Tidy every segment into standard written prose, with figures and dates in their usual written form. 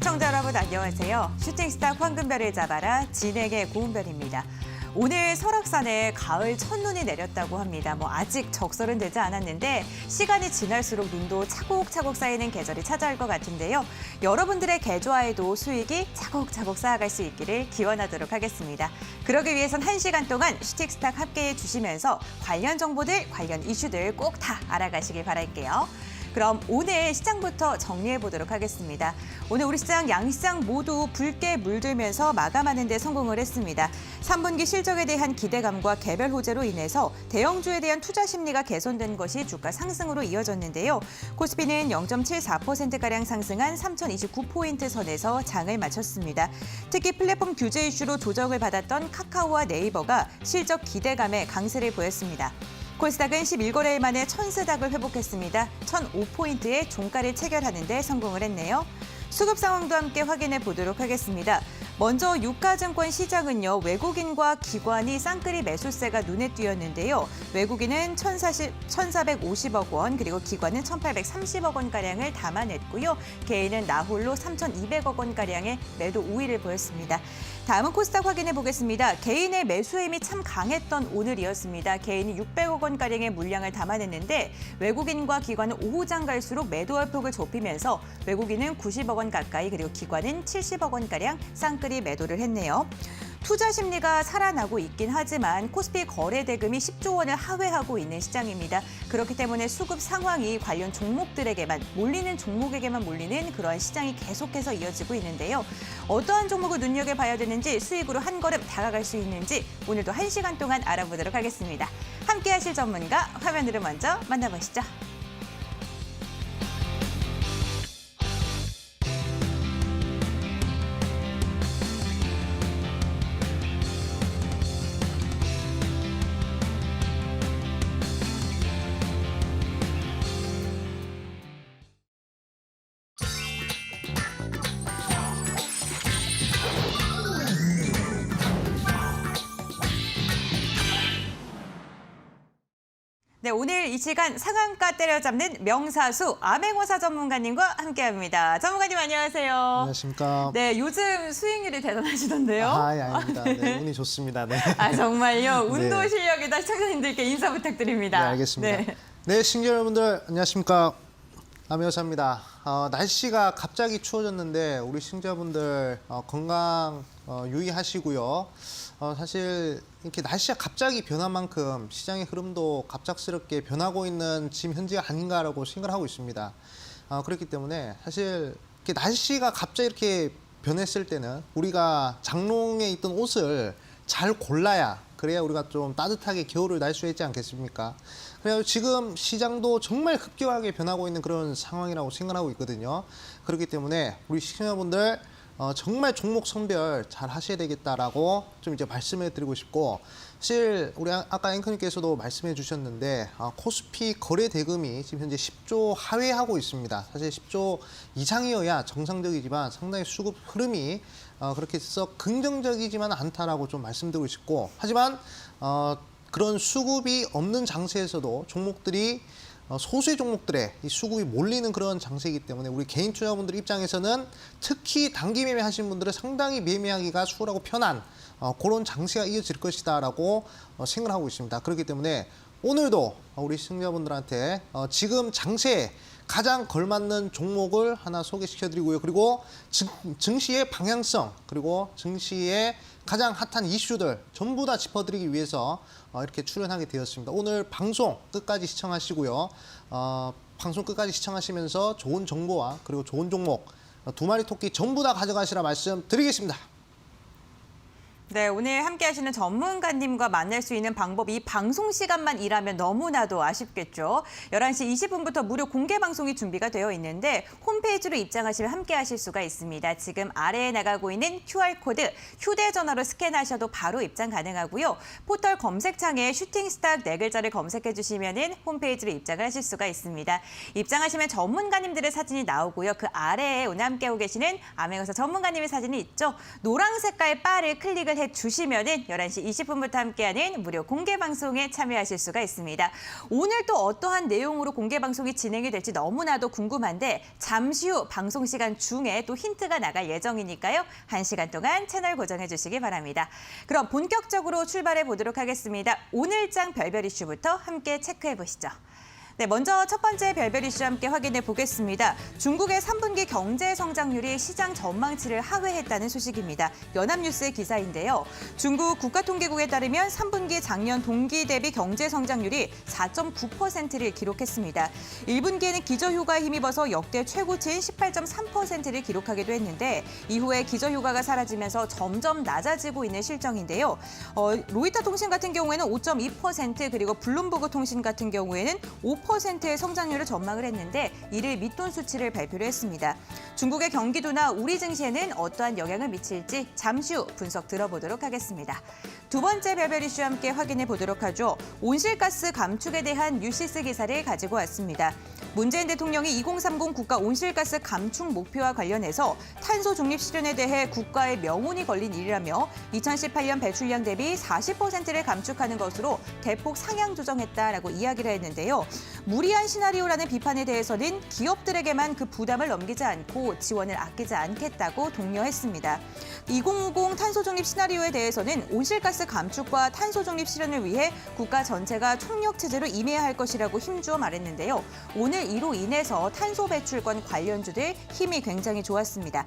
시청자 여러분 안녕하세요. 슈팅스타 황금별을 잡아라 진행의 고은별입니다. 오늘 설악산에 가을 첫눈이 내렸다고 합니다. 아직 적설은 되지 않았는데 시간이 지날수록 눈도 차곡차곡 쌓이는 계절이 찾아올 것 같은데요. 여러분들의 계좌에도 수익이 차곡차곡 쌓아갈 수 있기를 기원하도록 하겠습니다. 그러기 위해선 1시간 동안 슈팅스타 함께해 주시면서 관련 정보들, 관련 이슈들 꼭 다 알아가시길 바랄게요. 그럼 오늘 시장부터 정리해 보도록 하겠습니다. 오늘 우리 시장, 양시장 모두 붉게 물들면서 마감하는 데 성공을 했습니다. 3분기 실적에 대한 기대감과 개별 호재로 인해서 대형주에 대한 투자 심리가 개선된 것이 주가 상승으로 이어졌는데요. 코스피는 0.74%가량 상승한 3,029포인트 선에서 장을 마쳤습니다. 특히 플랫폼 규제 이슈로 조정을 받았던 카카오와 네이버가 실적 기대감에 강세를 보였습니다. 코스닥은 11거래일 만에 1000스닥을 회복했습니다. 1005포인트의 종가를 체결하는 데 성공을 했네요. 수급 상황도 함께 확인해 보도록 하겠습니다. 먼저 유가증권 시장은요, 외국인과 기관이 쌍끌이 매수세가 눈에 띄었는데요. 외국인은 1,450억 원, 그리고 기관은 1,830억 원가량을 담아냈고요. 개인은 나홀로 3,200억 원가량의 매도 우위를 보였습니다. 다음은 코스닥 확인해 보겠습니다. 개인의 매수 힘이 참 강했던 오늘이었습니다. 개인이 600억 원가량의 물량을 담아냈는데 외국인과 기관은 오후장 갈수록 매도할 폭을 좁히면서 외국인은 90억 원 가까이, 그리고 기관은 70억 원가량 쌍끌이 매도를 했네요. 투자 심리가 살아나고 있긴 하지만 코스피 거래 대금이 10조 원을 하회하고 있는 시장입니다. 그렇기 때문에 수급 상황이 관련 종목들에게만 몰리는 종목에게만 몰리는 그러한 시장이 계속해서 이어지고 있는데요. 어떠한 종목을 눈여겨봐야 되는지, 수익으로 한 걸음 다가갈 수 있는지 오늘도 1시간 동안 알아보도록 하겠습니다. 함께하실 전문가 화면으로 먼저 만나보시죠. 네, 오늘 이 시간 상한가 때려잡는 명사수 암행어사 전문가님과 함께합니다. 전문가님 안녕하세요. 안녕하십니까. 네, 요즘 수익률이 대단하시던데요. 아닙니다. 네, 운이 좋습니다. 네. 정말요. 운도 네. 실력이다. 시청자님들께 인사 부탁드립니다. 네, 알겠습니다. 네, 시청자 여러분들 안녕하십니까. 암행어사입니다. 날씨가 갑자기 추워졌는데 우리 시청자분들 건강 유의하시고요. 사실 이렇게 날씨가 갑자기 변한 만큼 시장의 흐름도 갑작스럽게 변하고 있는 지금 현재가 아닌가라고 생각을 하고 있습니다. 그렇기 때문에 사실 이렇게 날씨가 갑자기 이렇게 변했을 때는 우리가 장롱에 있던 옷을 잘 골라야, 그래야 우리가 좀 따뜻하게 겨울을 날 수 있지 않겠습니까? 그래서 지금 시장도 정말 급격하게 변하고 있는 그런 상황이라고 생각하고 있거든요. 그렇기 때문에 우리 시청자분들 정말 종목 선별 잘 하셔야 되겠다라고 좀 이제 말씀을 드리고 싶고, 사실 우리 아까 앵커님께서도 말씀해 주셨는데 코스피 거래 대금이 지금 현재 10조 하회하고 있습니다. 사실 10조 이상이어야 정상적이지만 상당히 수급 흐름이 그렇게 썩 긍정적이지만 않다라고 좀 말씀드리고 싶고, 하지만 그런 수급이 없는 장세에서도 종목들이 소수의 종목들의 이 수급이 몰리는 그런 장세이기 때문에 우리 개인 투자분들 입장에서는 특히 단기 매매 하시는 분들은 상당히 매매하기가 수월하고 편한 그런 장세가 이어질 것이다라고 생각하고 있습니다. 그렇기 때문에 오늘도 우리 시청자분들한테 지금 장세에 가장 걸맞는 종목을 하나 소개시켜드리고요. 그리고 증시의 방향성, 그리고 증시의 가장 핫한 이슈들 전부 다 짚어드리기 위해서 이렇게 출연하게 되었습니다. 오늘 방송 끝까지 시청하시고요. 방송 끝까지 시청하시면서 좋은 정보와 그리고 좋은 종목 두 마리 토끼 전부 다 가져가시라 말씀드리겠습니다. 네, 오늘 함께 하시는 전문가님과 만날 수 있는 방법이 방송 시간만 일하면 너무나도 아쉽겠죠. 11시 20분부터 무료 공개 방송이 준비가 되어 있는데 홈페이지로 입장하시면 함께 하실 수가 있습니다. 지금 아래에 나가고 있는 QR코드 휴대전화로 스캔하셔도 바로 입장 가능하고요. 포털 검색창에 슈팅스타 네 글자를 검색해 주시면 홈페이지로 입장을 하실 수가 있습니다. 입장하시면 전문가님들의 사진이 나오고요. 그 아래에 오늘 함께하고 계시는 암행어사 전문가님의 사진이 있죠. 노란 색깔 바를 클릭을 참여를 해주시면은 11시 20분부터 함께하는 무료 공개 방송에 참여하실 수가 있습니다. 오늘 또 어떠한 내용으로 공개 방송이 진행이 될지 너무나도 궁금한데 잠시 후 방송 시간 중에 또 힌트가 나갈 예정이니까요. 1시간 동안 채널 고정해 주시기 바랍니다. 그럼 본격적으로 출발해 보도록 하겠습니다. 오늘장 별별 이슈부터 함께 체크해 보시죠. 네, 먼저 첫 번째 별별 이슈 함께 확인해 보겠습니다. 중국의 3분기 경제 성장률이 시장 전망치를 하회했다는 소식입니다. 연합뉴스의 기사인데요. 중국 국가통계국에 따르면 3분기 작년 동기 대비 경제 성장률이 4.9%를 기록했습니다. 1분기에는 기저휴가에 힘입어서 역대 최고치인 18.3%를 기록하기도 했는데 이후에 기저휴가가 사라지면서 점점 낮아지고 있는 실정인데요. 로이터 통신 같은 경우에는 5.2% 그리고 블룸버그 통신 같은 경우에는 5%의 성장률을 전망을 했는데 이를 밑돈 수치를 발표를 했습니다. 중국의 경기도나 우리 증시에는 어떠한 영향을 미칠지 잠시 후 분석 들어보도록 하겠습니다. 두 번째 별별 이슈 함께 확인해 보도록 하죠. 온실가스 감축에 대한 뉴시스 기사를 가지고 왔습니다. 문재인 대통령이 2030 국가 온실가스 감축 목표와 관련해서 탄소 중립 실현에 대해 국가의 명운이 걸린 일이라며 2018년 배출량 대비 40%를 감축하는 것으로 대폭 상향 조정했다라고 이야기를 했는데요. 무리한 시나리오라는 비판에 대해서는 기업들에게만 그 부담을 넘기지 않고 지원을 아끼지 않겠다고 독려했습니다. 2050 탄소 중립 시나리오에 대해서는 온실가스 감축과 탄소 중립 실현을 위해 국가 전체가 총력 체제로 임해야 할 것이라고 힘주어 말했는데요. 오늘 이로 인해서 탄소 배출권 관련주들 힘이 굉장히 좋았습니다.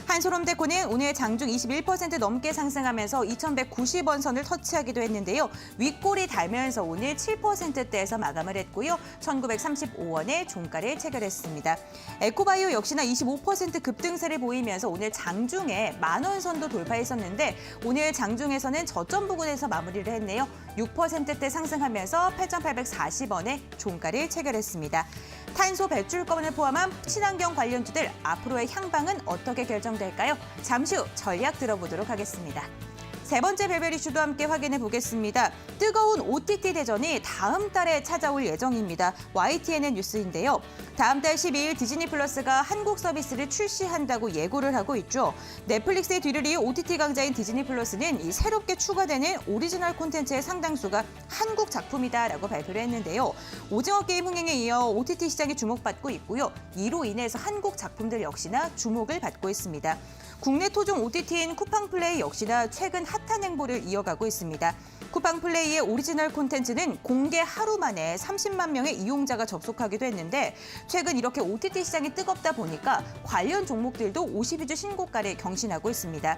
한솔홈데코는 오늘 장중 21% 넘게 상승하면서 2,190원 선을 터치하기도 했는데요. 윗골이 달면서 오늘 7%대에서 마감을 했고요. 1,935원에 종가를 체결했습니다. 에코바이오 역시나 25% 급등세를 보이면서 오늘 장중에 만원 선도 돌파했었는데 오늘 장중에서는 저점 부근에서 마무리를 했네요. 6%대 상승하면서 8,840원에 종가를 체결했습니다. 탄소 배출권을 포함한 친환경 관련주들 앞으로의 향방은 어떻게 결정될까요? 잠시 후 전략 들어보도록 하겠습니다. 세 번째 별별 이슈도 함께 확인해 보겠습니다. 뜨거운 OTT 대전이 다음 달에 찾아올 예정입니다. YTN의 뉴스인데요. 다음 달 12일 디즈니 플러스가 한국 서비스를 출시한다고 예고를 하고 있죠. 넷플릭스의 뒤를 이어 OTT 강자인 디즈니 플러스는 이 새롭게 추가되는 오리지널 콘텐츠의 상당수가 한국 작품이다라고 발표를 했는데요. 오징어 게임 흥행에 이어 OTT 시장이 주목받고 있고요. 이로 인해서 한국 작품들 역시나 주목을 받고 있습니다. 국내 토종 OTT인 쿠팡플레이 역시나 최근 핫한 행보를 이어가고 있습니다. 쿠팡플레이의 오리지널 콘텐츠는 공개 하루 만에 30만 명의 이용자가 접속하기도 했는데 최근 이렇게 OTT 시장이 뜨겁다 보니까 관련 종목들도 52주 신고가를 경신하고 있습니다.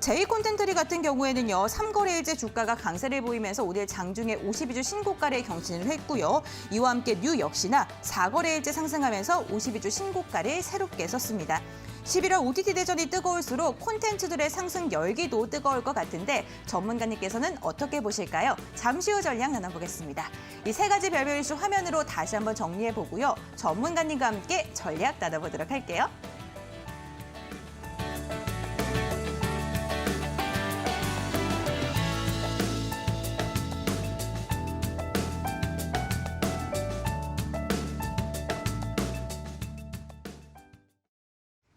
제이콘텐트리 같은 경우에는요. 3거래일제 주가가 강세를 보이면서 오늘 장중에 52주 신고가를 경신을 했고요. 이와 함께 뉴 역시나 4거래일제 상승하면서 52주 신고가를 새롭게 썼습니다. 11월 OTT 대전이 뜨거울수록 콘텐츠들의 상승 열기도 뜨거울 것 같은데 전문가님께서는 어떻게 보실까요? 잠시 후 전략 나눠보겠습니다. 이 세 가지 별별 이슈 화면으로 다시 한번 정리해보고요. 전문가님과 함께 전략 나눠보도록 할게요.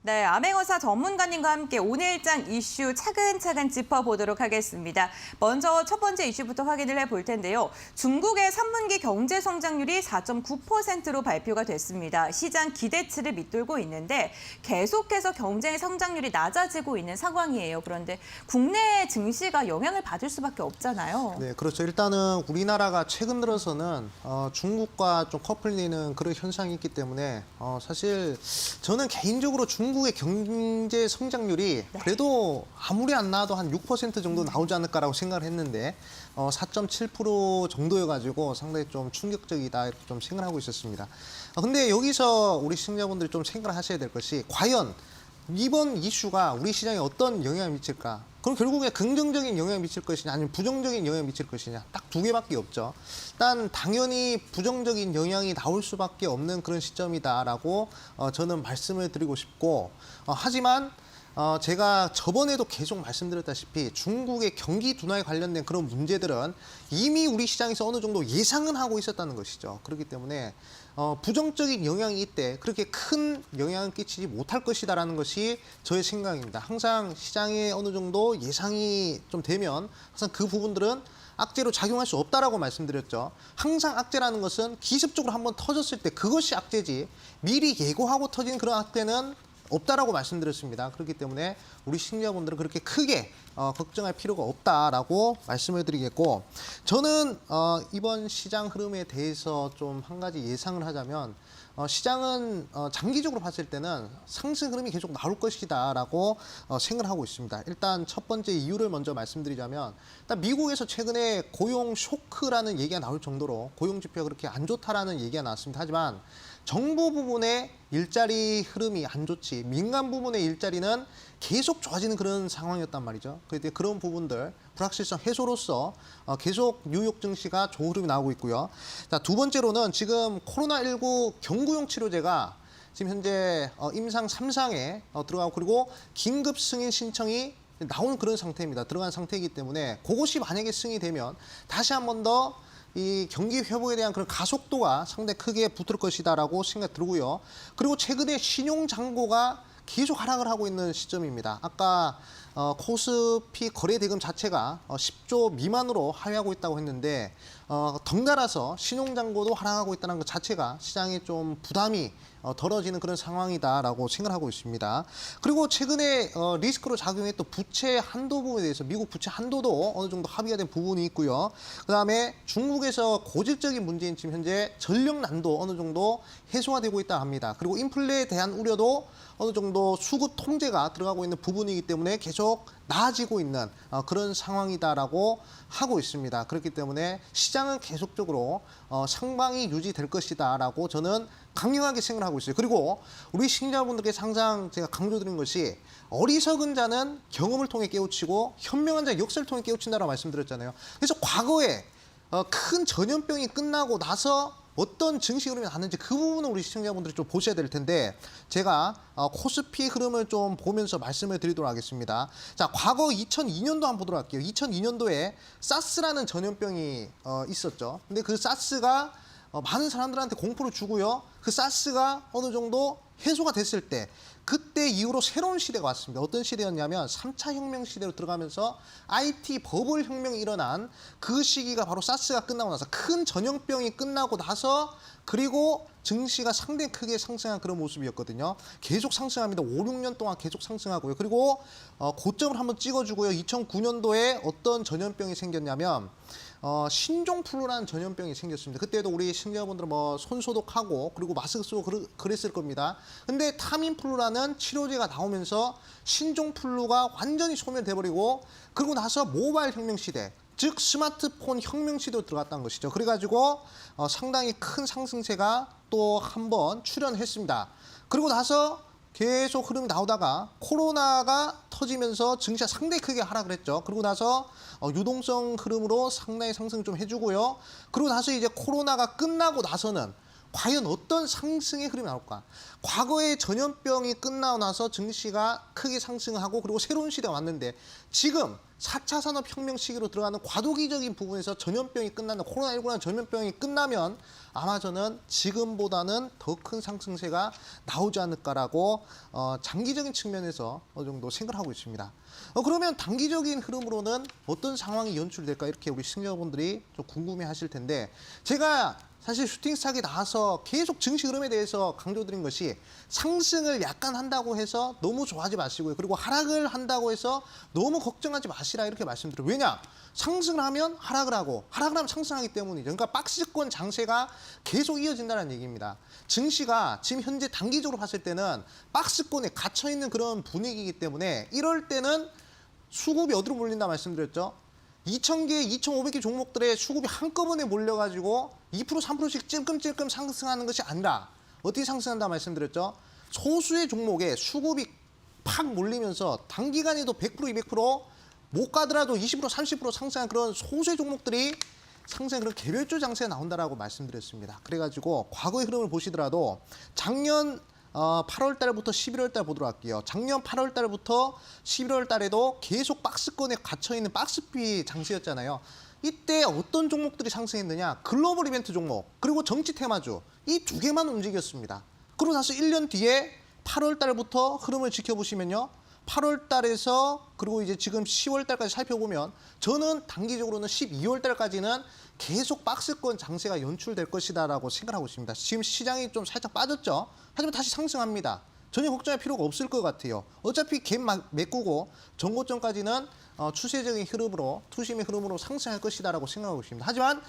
네, 암행어사 전문가님과 함께 오늘장 이슈 차근차근 짚어보도록 하겠습니다. 먼저 첫 번째 이슈부터 확인을 해볼 텐데요. 중국의 3분기 경제 성장률이 4.9%로 발표가 됐습니다. 시장 기대치를 밑돌고 있는데 계속해서 경제 성장률이 낮아지고 있는 상황이에요. 그런데 국내 증시가 영향을 받을 수밖에 없잖아요. 네, 그렇죠. 일단은 우리나라가 최근 들어서는 중국과 좀 커플리는 그런 현상이 있기 때문에 사실 저는 개인적으로 중국의 경제 성장률이 그래도 아무리 안 나와도 한 6% 정도 나오지 않을까라고 생각을 했는데 4.7% 정도여가지고 상당히 좀 충격적이다 이렇게 좀 생각을 하고 있었습니다. 근데 여기서 우리 시청자분들이 좀 생각을 하셔야 될 것이 과연 이번 이슈가 우리 시장에 어떤 영향을 미칠까? 그럼 결국에 긍정적인 영향을 미칠 것이냐 아니면 부정적인 영향을 미칠 것이냐 딱 두 개밖에 없죠. 일단 당연히 부정적인 영향이 나올 수밖에 없는 그런 시점이다라고 저는 말씀을 드리고 싶고 하지만 제가 저번에도 계속 말씀드렸다시피 중국의 경기 둔화에 관련된 그런 문제들은 이미 우리 시장에서 어느 정도 예상은 하고 있었다는 것이죠. 그렇기 때문에 부정적인 영향이 있대 그렇게 큰 영향을 끼치지 못할 것이다라는 것이 저의 생각입니다. 항상 시장에 어느 정도 예상이 좀 되면 항상 그 부분들은 악재로 작용할 수 없다라고 말씀드렸죠. 항상 악재라는 것은 기습적으로 한번 터졌을 때 그것이 악재지 미리 예고하고 터진 그런 악재는 없다라고 말씀드렸습니다. 그렇기 때문에 우리 시청자분들은 그렇게 크게 걱정할 필요가 없다라고 말씀을 드리겠고 저는 이번 시장 흐름에 대해서 좀 한 가지 예상을 하자면 시장은 장기적으로 봤을 때는 상승 흐름이 계속 나올 것이다라고 생각을 하고 있습니다. 일단 첫 번째 이유를 먼저 말씀드리자면 일단 미국에서 최근에 고용 쇼크라는 얘기가 나올 정도로 고용 지표가 그렇게 안 좋다라는 얘기가 나왔습니다. 하지만 정부 부분의 일자리 흐름이 안 좋지 민간 부분의 일자리는 계속 좋아지는 그런 상황이었단 말이죠. 그런데 그런 부분들 불확실성 해소로서 계속 뉴욕 증시가 좋은 흐름이 나오고 있고요. 자, 두 번째로는 지금 코로나19 경구용 치료제가 지금 현재 임상 3상에 들어가고 그리고 긴급 승인 신청이 나오는 그런 상태입니다. 들어간 상태이기 때문에 그것이 만약에 승인이 되면 다시 한 번 더 이 경기 회복에 대한 그런 가속도가 상당히 크게 붙을 것이다라고 생각 들고요. 그리고 최근에 신용 잔고가 계속 하락을 하고 있는 시점입니다. 아까 코스피 거래 대금 자체가 10조 미만으로 하회하고 있다고 했는데 덩달아서 신용 잔고도 하락하고 있다는 것 자체가 시장에 좀 부담이 덜어지는 그런 상황이다라고 생각하고 있습니다. 그리고 최근에 리스크로 작용했던 부채 한도 부분에 대해서 미국 부채 한도도 어느 정도 합의가 된 부분이 있고요. 그다음에 중국에서 고질적인 문제인 지금 현재 전력 난도 어느 정도 해소가 되고 있다 합니다. 그리고 인플레에 대한 우려도 어느 정도 수급 통제가 들어가고 있는 부분이기 때문에 계속 나아지고 있는 그런 상황이다라고 하고 있습니다. 그렇기 때문에 시장은 계속적으로 상방이 유지될 것이다라고 저는 강력하게 생각하고 있어요. 그리고 우리 시청자분들께 항상 제가 강조드린 것이 어리석은 자는 경험을 통해 깨우치고 현명한 자는 역사를 통해 깨우친다라고 말씀드렸잖아요. 그래서 과거에 큰 전염병이 끝나고 나서 어떤 증시 흐름이 나는지 그 부분을 우리 시청자분들이 좀 보셔야 될 텐데 제가 코스피 흐름을 좀 보면서 말씀을 드리도록 하겠습니다. 자, 과거 2002년도 한번 보도록 할게요. 2002년도에 사스라는 전염병이 있었죠. 근데 그 사스가 많은 사람들한테 공포를 주고요. 그 사스가 어느 정도 해소가 됐을 때 그때 이후로 새로운 시대가 왔습니다. 어떤 시대였냐면 3차 혁명 시대로 들어가면서 IT 버블 혁명이 일어난 그 시기가 바로 사스가 끝나고 나서 큰 전염병이 끝나고 나서 그리고 증시가 상당히 크게 상승한 그런 모습이었거든요. 계속 상승합니다. 5, 6년 동안 계속 상승하고요. 그리고 고점을 한번 찍어주고요. 2009년도에 어떤 전염병이 생겼냐면 신종플루라는 전염병이 생겼습니다. 그때도 우리 시청자분들은 손 소독하고 그리고 마스크 쓰고 그랬을 겁니다. 근데 타민플루라는 치료제가 나오면서 신종플루가 완전히 소멸돼버리고 그러고 나서 모바일 혁명 시대, 즉 스마트폰 혁명 시대로 들어갔다는 것이죠. 그래가지고 상당히 큰 상승세가 또 한 번 출현했습니다. 그리고 나서 계속 흐름이 나오다가 코로나가 터지면서 증시가 상당히 크게 하락을 했죠. 그리고 나서 유동성 흐름으로 상당히 상승 좀 해주고요. 그리고 나서 이제 코로나가 끝나고 나서는 과연 어떤 상승의 흐름이 나올까? 과거에 전염병이 끝나고 나서 증시가 크게 상승하고 그리고 새로운 시대가 왔는데 지금 4차 산업혁명 시기로 들어가는 과도기적인 부분에서 전염병이 끝나는 코로나19라는 전염병이 끝나면 아마 저는 지금보다는 더 큰 상승세가 나오지 않을까라고 장기적인 측면에서 어느 정도 생각을 하고 있습니다. 그러면 단기적인 흐름으로는 어떤 상황이 연출될까 이렇게 우리 시청자분들이 좀 궁금해하실 텐데 제가 사실 슈팅스탁에 나와서 계속 증시 흐름에 대해서 강조드린 것이 상승을 약간 한다고 해서 너무 좋아하지 마시고요. 그리고 하락을 한다고 해서 너무 걱정하지 마시라 이렇게 말씀드려요. 왜냐? 상승을 하면 하락을 하고 하락을 하면 상승하기 때문이죠. 그러니까 박스권 장세가 계속 이어진다는 얘기입니다. 증시가 지금 현재 단기적으로 봤을 때는 박스권에 갇혀있는 그런 분위기이기 때문에 이럴 때는 수급이 어디로 몰린다 말씀드렸죠. 2,000개, 2,500개 종목들의 수급이 한꺼번에 몰려가지고 2%, 3%씩 찔끔찔끔 상승하는 것이 아니라 어떻게 상승한다 말씀드렸죠? 소수의 종목에 수급이 팍 몰리면서 단기간에도 100%, 200%못 가더라도 20%, 30% 상승한 그런 소수의 종목들이 상승한 그런 개별주 장세가 나온다라고 말씀드렸습니다. 그래가지고 과거의 흐름을 보시더라도 작년 8월 달부터 11월 달 보도록 할게요. 작년 8월 달부터 11월 달에도 계속 박스권에 갇혀있는 박스피 장세였잖아요. 이때 어떤 종목들이 상승했느냐? 글로벌 이벤트 종목, 그리고 정치 테마주 이 두 개만 움직였습니다. 그러고 나서 1년 뒤에 8월 달부터 흐름을 지켜보시면요. 8월 달에서 그리고 이제 지금 10월 달까지 살펴보면 저는 단기적으로는 12월 달까지는 계속 박스권 장세가 연출될 것이다라고 생각하고 있습니다. 지금 시장이 좀 살짝 빠졌죠. 하지만 다시 상승합니다. 전혀 걱정할 필요가 없을 것 같아요. 어차피 갭 메꾸고 전고점까지는 추세적인 흐름으로 투심의 흐름으로 상승할 것이다라고 생각하고 있습니다. 하지만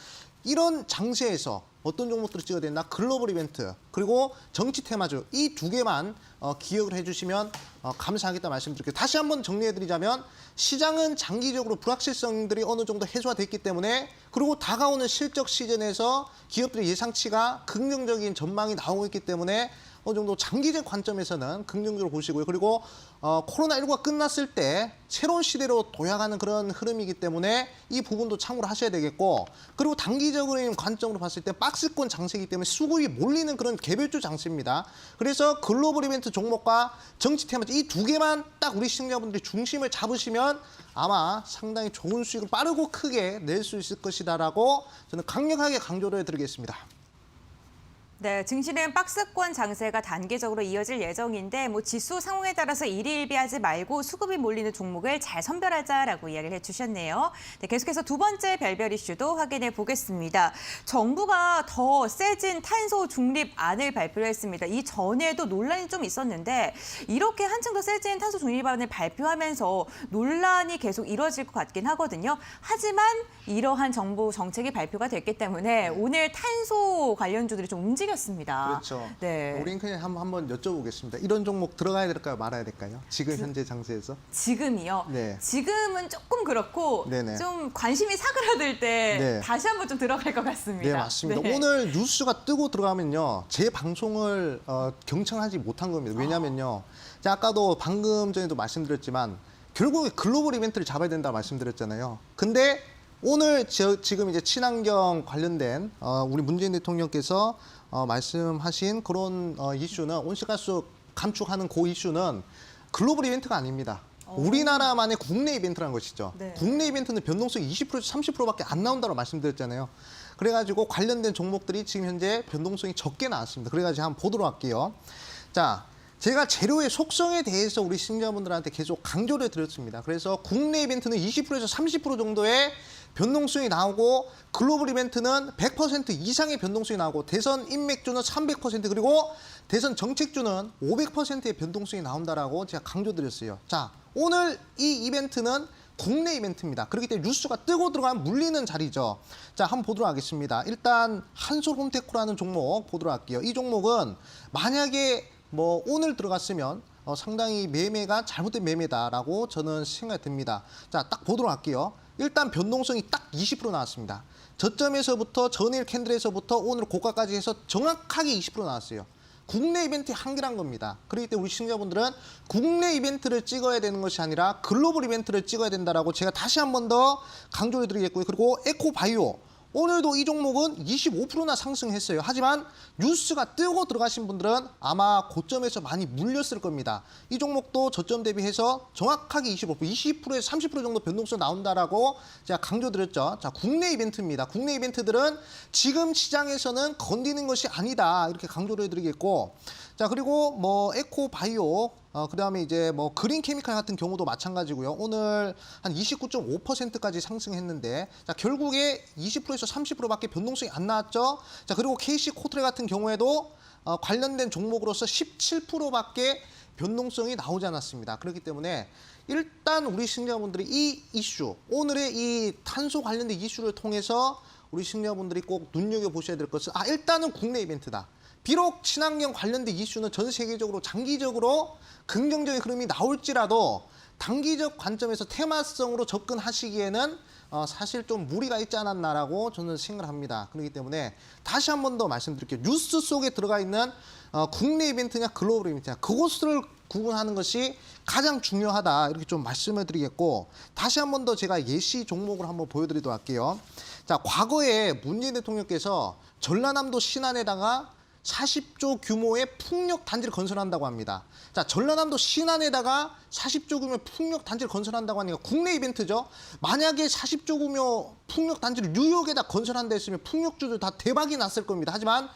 이런 장세에서 어떤 종목들을 찍어야 된다? 글로벌 이벤트 그리고 정치 테마주 이 두 개만 기억을 해주시면 감사하겠다 말씀드릴게요. 다시 한번 정리해드리자면 시장은 장기적으로 불확실성들이 어느 정도 해소화됐기 때문에 그리고 다가오는 실적 시즌에서 기업들의 예상치가 긍정적인 전망이 나오고 있기 때문에 어느 정도 장기적 관점에서는 긍정적으로 보시고요. 그리고 코로나19가 끝났을 때 새로운 시대로 도약하는 그런 흐름이기 때문에 이 부분도 참고를 하셔야 되겠고 그리고 단기적인 관점으로 봤을 때 박스권 장세이기 때문에 수급이 몰리는 그런 개별주 장세입니다. 그래서 글로벌 이벤트 종목과 정치 테마주 이 두 개만 딱 우리 시청자분들이 중심을 잡으시면 아마 상당히 좋은 수익을 빠르고 크게 낼 수 있을 것이다라고 저는 강력하게 강조를 해드리겠습니다. 네, 증시는 박스권 장세가 단기적으로 이어질 예정인데 지수 상황에 따라서 일희일비하지 말고 수급이 몰리는 종목을 잘 선별하자라고 이야기를 해주셨네요. 네, 계속해서 두 번째 별별 이슈도 확인해 보겠습니다. 정부가 더 세진 탄소 중립안을 발표했습니다. 이 전에도 논란이 좀 있었는데 이렇게 한층 더 세진 탄소 중립안을 발표하면서 논란이 계속 이뤄질 것 같긴 하거든요. 하지만 이러한 정부 정책이 발표가 됐기 때문에 오늘 탄소 관련주들이 좀 움직였습니다. 그렇죠. 네. 우린 그냥 한번 여쭤보겠습니다. 이런 종목 들어가야 될까요? 말아야 될까요? 지금 현재 장세에서? 지금이요? 네. 지금은 조금 그렇고 네네. 좀 관심이 사그라들 때 네. 다시 한번 좀 들어갈 것 같습니다. 네, 맞습니다. 네. 오늘 뉴스가 뜨고 들어가면요. 제 방송을 경청하지 못한 겁니다. 왜냐면요. 제가 아까도 방금 전에도 말씀드렸지만 결국에 글로벌 이벤트를 잡아야 된다고 말씀드렸잖아요. 근데 오늘 지금 이제 친환경 관련된 우리 문재인 대통령께서 말씀하신 그런 이슈는 온실가스 감축하는 그 이슈는 글로벌 이벤트가 아닙니다. 우리나라만의 국내 이벤트라는 것이죠. 네. 국내 이벤트는 변동성이 20%에서 30%밖에 안 나온다고 말씀드렸잖아요. 그래가지고 관련된 종목들이 지금 현재 변동성이 적게 나왔습니다. 그래가지고 한번 보도록 할게요. 자, 제가 재료의 속성에 대해서 우리 시청자분들한테 계속 강조를 드렸습니다. 그래서 국내 이벤트는 20%에서 30% 정도의 변동성이 나오고 글로벌 이벤트는 100% 이상의 변동성이 나오고 대선 인맥주는 300% 그리고 대선 정책주는 500%의 변동성이 나온다라고 제가 강조드렸어요. 자, 오늘 이 이벤트는 국내 이벤트입니다. 그렇기 때문에 뉴스가 뜨고 들어가면 물리는 자리죠. 자, 한번 보도록 하겠습니다. 일단 한솔홈테크라는 종목 보도록 할게요. 이 종목은 만약에 오늘 들어갔으면 상당히 매매가 잘못된 매매다라고 저는 생각이 듭니다. 자, 딱 보도록 할게요. 일단 변동성이 딱 20% 나왔습니다. 저점에서부터 전일 캔들에서부터 오늘 고가까지 해서 정확하게 20% 나왔어요. 국내 이벤트의 한계란 겁니다. 그렇기 때문에 우리 시청자분들은 국내 이벤트를 찍어야 되는 것이 아니라 글로벌 이벤트를 찍어야 된다라고 제가 다시 한 번 더 강조를 드리겠고요. 그리고 에코바이오. 오늘도 이 종목은 25%나 상승했어요. 하지만 뉴스가 뜨고 들어가신 분들은 아마 고점에서 많이 물렸을 겁니다. 이 종목도 저점 대비해서 정확하게 25%, 20%에서 30% 정도 변동성 나온다라고 제가 강조드렸죠. 자, 국내 이벤트입니다. 국내 이벤트들은 지금 시장에서는 건드리는 것이 아니다. 이렇게 강조를 해드리겠고, 자, 그리고 에코바이오, 그다음에 이제 그린 케미칼 같은 경우도 마찬가지고요. 오늘 한 29.5%까지 상승했는데, 자, 결국에 20%에서 30%밖에 변동성이 안 나왔죠. 자, 그리고 KC 코트레 같은 경우에도 관련된 종목으로서 17%밖에 변동성이 나오지 않았습니다. 그렇기 때문에 일단 우리 시청자분들이 이 이슈, 오늘의 이 탄소 관련된 이슈를 통해서 우리 시청자분들이 꼭 눈여겨보셔야 될 것은 일단은 국내 이벤트다. 비록 친환경 관련된 이슈는 전 세계적으로 장기적으로 긍정적인 흐름이 나올지라도 단기적 관점에서 테마성으로 접근하시기에는 사실 좀 무리가 있지 않았나라고 저는 생각을 합니다. 그렇기 때문에 다시 한 번 더 말씀드릴게요. 뉴스 속에 들어가 있는 국내 이벤트냐 글로벌 이벤트냐 그것을 구분하는 것이 가장 중요하다 이렇게 좀 말씀을 드리겠고, 다시 한 번 더 제가 예시 종목을 한번 보여드리도록 할게요. 자, 과거에 문재인 대통령께서 전라남도 신안에다가 40조 규모의 풍력 단지를 건설한다고 합니다. 자, 전라남도 신안에다가 40조 규모의 풍력 단지를 건설한다고 하니까 국내 이벤트죠. 만약에 40조 규모 풍력 단지를 뉴욕에다 건설한다 했으면 풍력주들 다 대박이 났을 겁니다. 하지만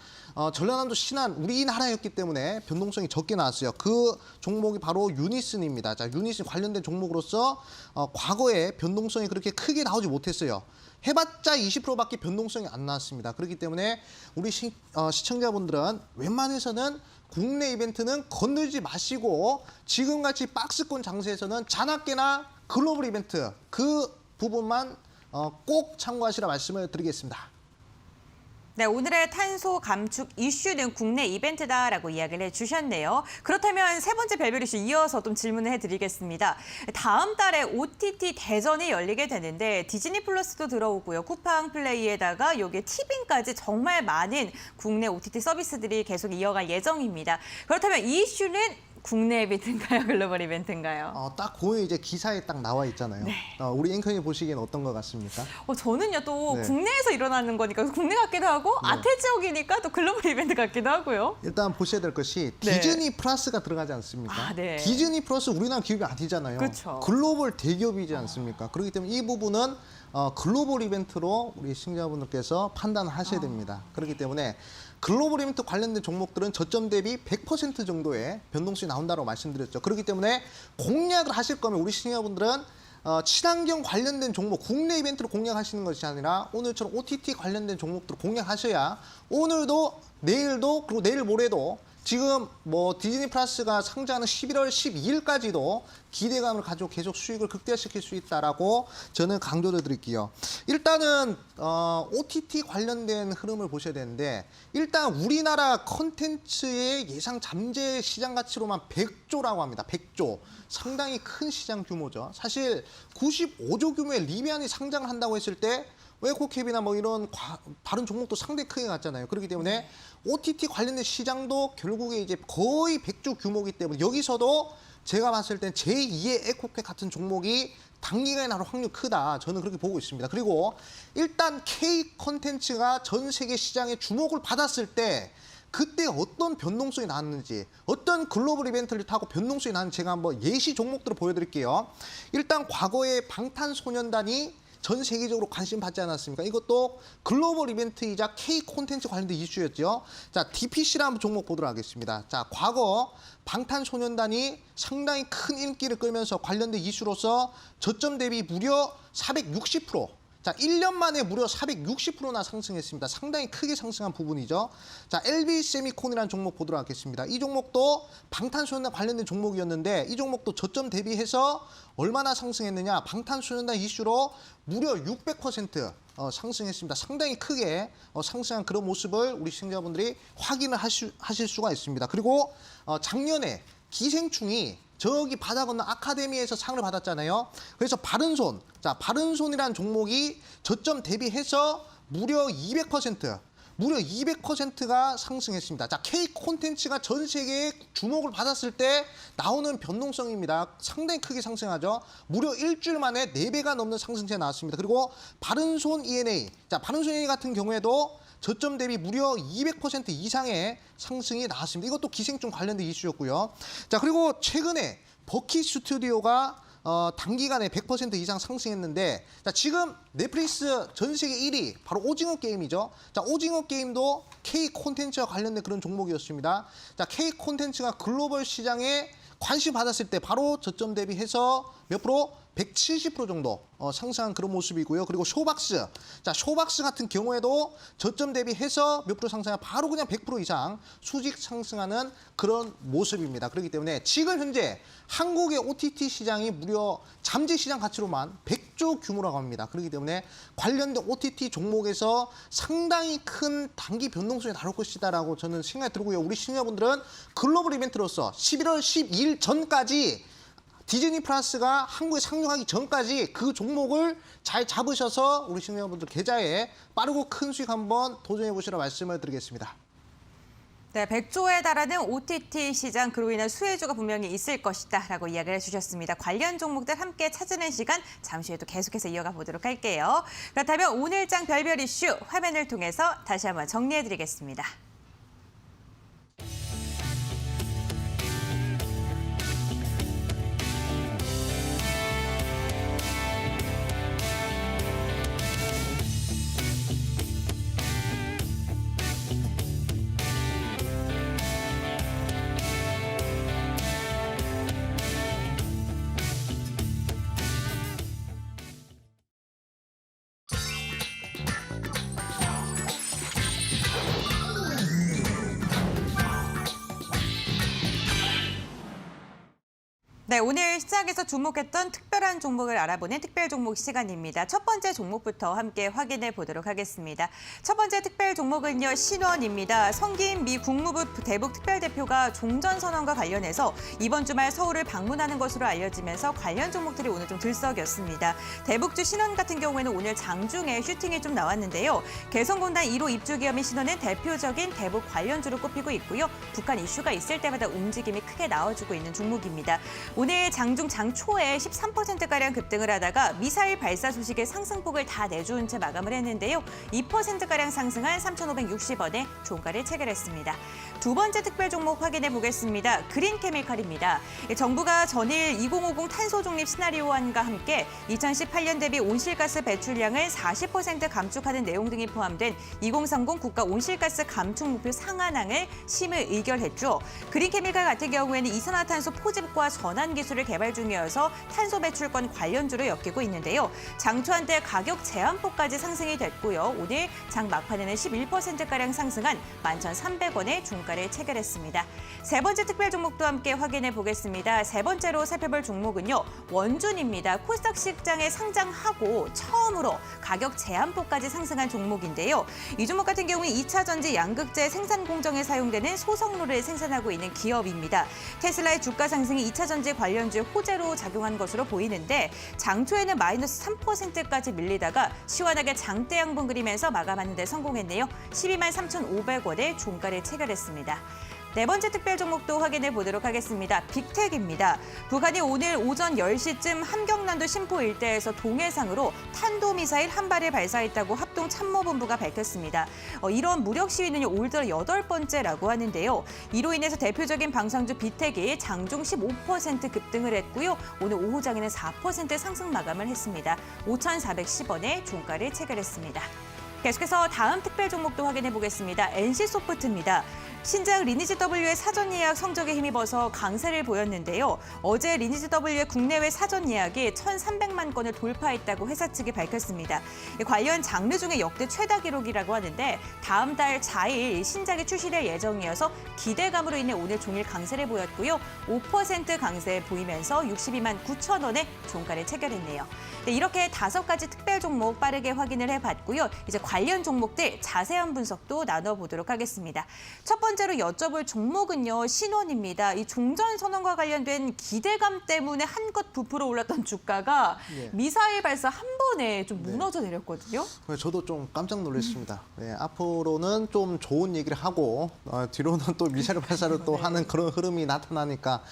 전라남도 신안 우리나라였기 때문에 변동성이 적게 나왔어요. 그 종목이 바로 유니슨입니다. 자, 유니슨 관련된 종목으로서 과거에 변동성이 그렇게 크게 나오지 못했어요. 해봤자 20%밖에 변동성이 안 나왔습니다. 그렇기 때문에 우리 시청자분들은 웬만해서는 국내 이벤트는 건들지 마시고 지금같이 박스권 장세에서는 자나깨나 글로벌 이벤트 그 부분만 꼭 참고하시라 말씀을 드리겠습니다. 네, 오늘의 탄소 감축 이슈는 국내 이벤트다라고 이야기를 해주셨네요. 그렇다면 세 번째 별별 이슈 이어서 좀 질문을 해드리겠습니다. 다음 달에 OTT 대전이 열리게 되는데 디즈니 플러스도 들어오고요. 쿠팡 플레이에다가 여기에 티빙까지 정말 많은 국내 OTT 서비스들이 계속 이어갈 예정입니다. 그렇다면 이 이슈는 국내 이벤트인가요? 글로벌 이벤트인가요? 딱 그 이제 기사에 딱 나와 있잖아요. 네. 우리 앵커님 보시기엔 어떤 것 같습니까? 저는요 또 네. 국내에서 일어나는 거니까 국내 같기도 하고 아태 지역이니까 또 글로벌 이벤트 같기도 하고요. 일단 보셔야 될 것이 네. 디즈니 플러스가 들어가지 않습니까? 아, 네. 디즈니 플러스 우리나라 기업이 아니잖아요. 그렇죠. 글로벌 대기업이지 않습니까? 그렇기 때문에 이 부분은 글로벌 이벤트로 우리 시청자분들께서 판단을 하셔야 됩니다. 그렇기 때문에 글로벌 이벤트 관련된 종목들은 저점 대비 100% 정도의 변동성이 나온다고 말씀드렸죠. 그렇기 때문에 공략을 하실 거면 우리 시청자분들은 친환경 관련된 종목, 국내 이벤트를 공략하시는 것이 아니라 오늘처럼 OTT 관련된 종목들을 공략하셔야 오늘도 내일도 그리고 내일 모레도 지금 뭐 디즈니 플러스가 상장하는 11월 12일까지도 기대감을 가지고 계속 수익을 극대화시킬 수 있다라고 저는 강조를 드릴게요. 일단은 OTT 관련된 흐름을 보셔야 되는데 일단 우리나라 컨텐츠의 예상 잠재 시장 가치로만 100조라고 합니다. 100조. 상당히 큰 시장 규모죠. 사실 95조 규모의 리비안이 상장을 한다고 했을 때 웨코캡이나 뭐 이런 다른 종목도 상당히 크게 갔잖아요. 그렇기 때문에 OTT 관련된 시장도 결국에 이제 거의 100조 규모이기 때문에 여기서도 제가 봤을 땐 제2의 에코캡 같은 종목이 단기간에 나올 확률 크다. 저는 그렇게 보고 있습니다. 그리고 일단 K 콘텐츠가 전 세계 시장에 주목을 받았을 때 그때 어떤 변동성이 나왔는지 어떤 글로벌 이벤트를 타고 변동성이 나왔는지 제가 한번 예시 종목들을 보여드릴게요. 일단 과거에 방탄소년단이 전 세계적으로 관심 받지 않았습니까? 이것도 글로벌 이벤트이자 K 콘텐츠 관련된 이슈였죠. 자, DPC라는 종목 보도록 하겠습니다. 자, 과거 방탄소년단이 상당히 큰 인기를 끌면서 관련된 이슈로서 저점 대비 무려 460%. 자, 1년 만에 무려 460%나 상승했습니다. 상당히 크게 상승한 부분이죠. 자, LB세미콘이라는 종목 보도록 하겠습니다. 이 종목도 방탄소년단 관련된 종목이었는데 이 종목도 저점 대비해서 얼마나 상승했느냐. 방탄소년단 이슈로 무려 600% 상승했습니다. 상당히 크게 상승한 그런 모습을 우리 시청자분들이 확인을 하실 수가 있습니다. 그리고 작년에 기생충이 저기 바다 건너 아카데미에서 상을 받았잖아요. 그래서 바른손, 자, 바른손이라는 종목이 저점 대비해서 무려 200%가 상승했습니다. 자, K 콘텐츠가 전 세계에 주목을 받았을 때 나오는 변동성입니다. 상당히 크게 상승하죠. 무려 일주일 만에 4배가 넘는 상승세가 나왔습니다. 그리고 바른손 ENA, 자, 바른손 ENA 같은 경우에도 저점 대비 무려 200% 이상의 상승이 나왔습니다. 이것도 기생충 관련된 이슈였고요. 자, 그리고 최근에 버킷 스튜디오가 단기간에 100% 이상 상승했는데 자, 지금 넷플릭스 전 세계 1위 바로 오징어 게임이죠. 자, 오징어 게임도 K 콘텐츠와 관련된 그런 종목이었습니다. 자, K 콘텐츠가 글로벌 시장에 관심 받았을 때 바로 저점 대비해서 몇 프로? 170% 정도 상승한 그런 모습이고요. 그리고 쇼박스. 자, 쇼박스 같은 경우에도 저점 대비해서 몇 프로 상승한 바로 그냥 100% 이상 수직 상승하는 그런 모습입니다. 그렇기 때문에 지금 현재 한국의 OTT 시장이 무려 잠재 시장 가치로만 100조 규모라고 합니다. 그렇기 때문에 관련된 OTT 종목에서 상당히 큰 단기 변동성이 나올 것이다라고 저는 생각이 들고요. 우리 시청자분들은 글로벌 이벤트로서 11월 12일 전까지 디즈니 플러스가 한국에 상륙하기 전까지 그 종목을 잘 잡으셔서 우리 시청자분들 계좌에 빠르고 큰 수익 한번 도전해 보시라 말씀을 드리겠습니다. 네, 100조에 달하는 OTT 시장 그로 인한 수혜주가 분명히 있을 것이다라고 이야기를 해주셨습니다. 관련 종목들 함께 찾는 시간 잠시 후에도 계속해서 이어가 보도록 할게요. 그렇다면 오늘장 별별 이슈 화면을 통해서 다시 한번 정리해드리겠습니다. 네, 오늘 시장에서 주목했던 특별한 종목을 알아보는 특별 종목 시간입니다. 첫 번째 종목부터 함께 확인해 보도록 하겠습니다. 첫 번째 특별 종목은요, 신원입니다. 성김 미 국무부 대북 특별대표가 종전선언과 관련해서 이번 주말 서울을 방문하는 것으로 알려지면서 관련 종목들이 오늘 좀 들썩였습니다. 대북주 신원 같은 경우에는 오늘 장중에 슈팅이 좀 나왔는데요. 개성공단 1호 입주 기업인 신원은 대표적인 대북 관련주로 꼽히고 있고요. 북한 이슈가 있을 때마다 움직임이 크게 나와주고 있는 종목입니다. 오늘 장중 장초에 13%가량 급등을 하다가 미사일 발사 소식에 상승폭을 다 내준 채 마감을 했는데요. 2%가량 상승한 3,560원에 종가를 체결했습니다. 두 번째 특별 종목 확인해 보겠습니다. 그린케미칼입니다. 정부가 전일 2050 탄소 중립 시나리오안과 함께 2018년 대비 온실가스 배출량을 40% 감축하는 내용 등이 포함된 2030 국가 온실가스 감축 목표 상한항을 심의 의결했죠. 그린케미칼 같은 경우에는 이산화탄소 포집과 전환 기술을 개발 중이어서 탄소 배출권 관련주로 엮이고 있는데요. 장초 한때 가격 제한폭까지 상승이 됐고요. 오늘 장 막판에는 11%가량 상승한 11,300원에 중가를 체결했습니다. 세 번째 특별 종목도 함께 확인해 보겠습니다. 세 번째로 살펴볼 종목은요, 원준입니다. 코스닥 시장에 상장하고 처음으로 가격 제한폭까지 상승한 종목인데요. 이 종목 같은 경우는 2차 전지 양극재 생산 공정에 사용되는 소성로를 생산하고 있는 기업입니다. 테슬라의 주가 상승이 2차 전지 관련주의 호재로 작용한 것으로 보이는데 장초에는 마이너스 3%까지 밀리다가 시원하게 장대 양봉 그리면서 마감하는 데 성공했네요. 12만 3,500원에 종가를 체결했습니다. 네 번째 특별 종목도 확인해 보도록 하겠습니다. 빅텍입니다. 북한이 오늘 오전 10시쯤 함경난도 심포 일대에서 동해상으로 탄도미사일 한 발을 발사했다고 합동참모본부가 밝혔습니다. 이런 무력 시위는 올 들어 8번째라고 하는데요. 이로 인해서 대표적인 방산주 빅텍이 장중 15% 급등을 했고요. 오늘 오후장에는 4% 상승 마감을 했습니다. 5,410원에 종가를 체결했습니다. 계속해서 다음 특별 종목도 확인해 보겠습니다. NC소프트입니다. 신작 리니지 W의 사전 예약 성적에 힘입어서 강세를 보였는데요. 어제 리니지 W의 국내외 사전 예약이 1,300만 건을 돌파했다고 회사 측이 밝혔습니다. 관련 장르 중에 역대 최다 기록이라고 하는데 다음 달 4일 신작이 출시될 예정이어서 기대감으로 인해 오늘 종일 강세를 보였고요. 5% 강세 보이면서 62만 9천 원에 종가를 체결했네요. 네, 이렇게 5가지 특별 종목 빠르게 확인을 해봤고요. 이제 관련 종목들 자세한 분석도 나눠보도록 하겠습니다. 첫 번째로 여쭤볼 종목은요, 신원입니다. 이 종전선언과 관련된 기대감 때문에 한껏 부풀어 올랐던 주가가 미사일 발사 한 번에 좀 무너져 내렸거든요. 저도 좀 깜짝 놀랐습니다. 네, 앞으로는 좀 좋은 얘기를 하고 뒤로는 또 미사일 발사를 또 하는 그런 흐름이 나타나니까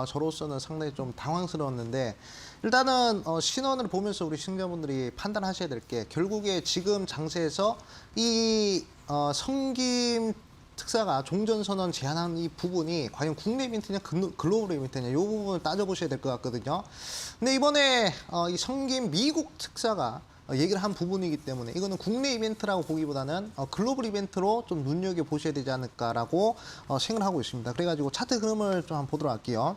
저로서는 상당히 좀 당황스러웠는데 일단은 신원을 보면서 우리 시청자분들이 판단하셔야 될 게 결국에 지금 장세에서 이 성김 특사가 종전선언 제안한 이 부분이 과연 국내 이벤트냐 글로벌 이벤트냐 이 부분을 따져보셔야 될 것 같거든요. 근데 이번에 이 성김 미국 특사가 얘기를 한 부분이기 때문에 이거는 국내 이벤트라고 보기보다는 글로벌 이벤트로 좀 눈여겨보셔야 되지 않을까라고 생각을 하고 있습니다. 그래가지고 차트 흐름을 좀 한번 보도록 할게요.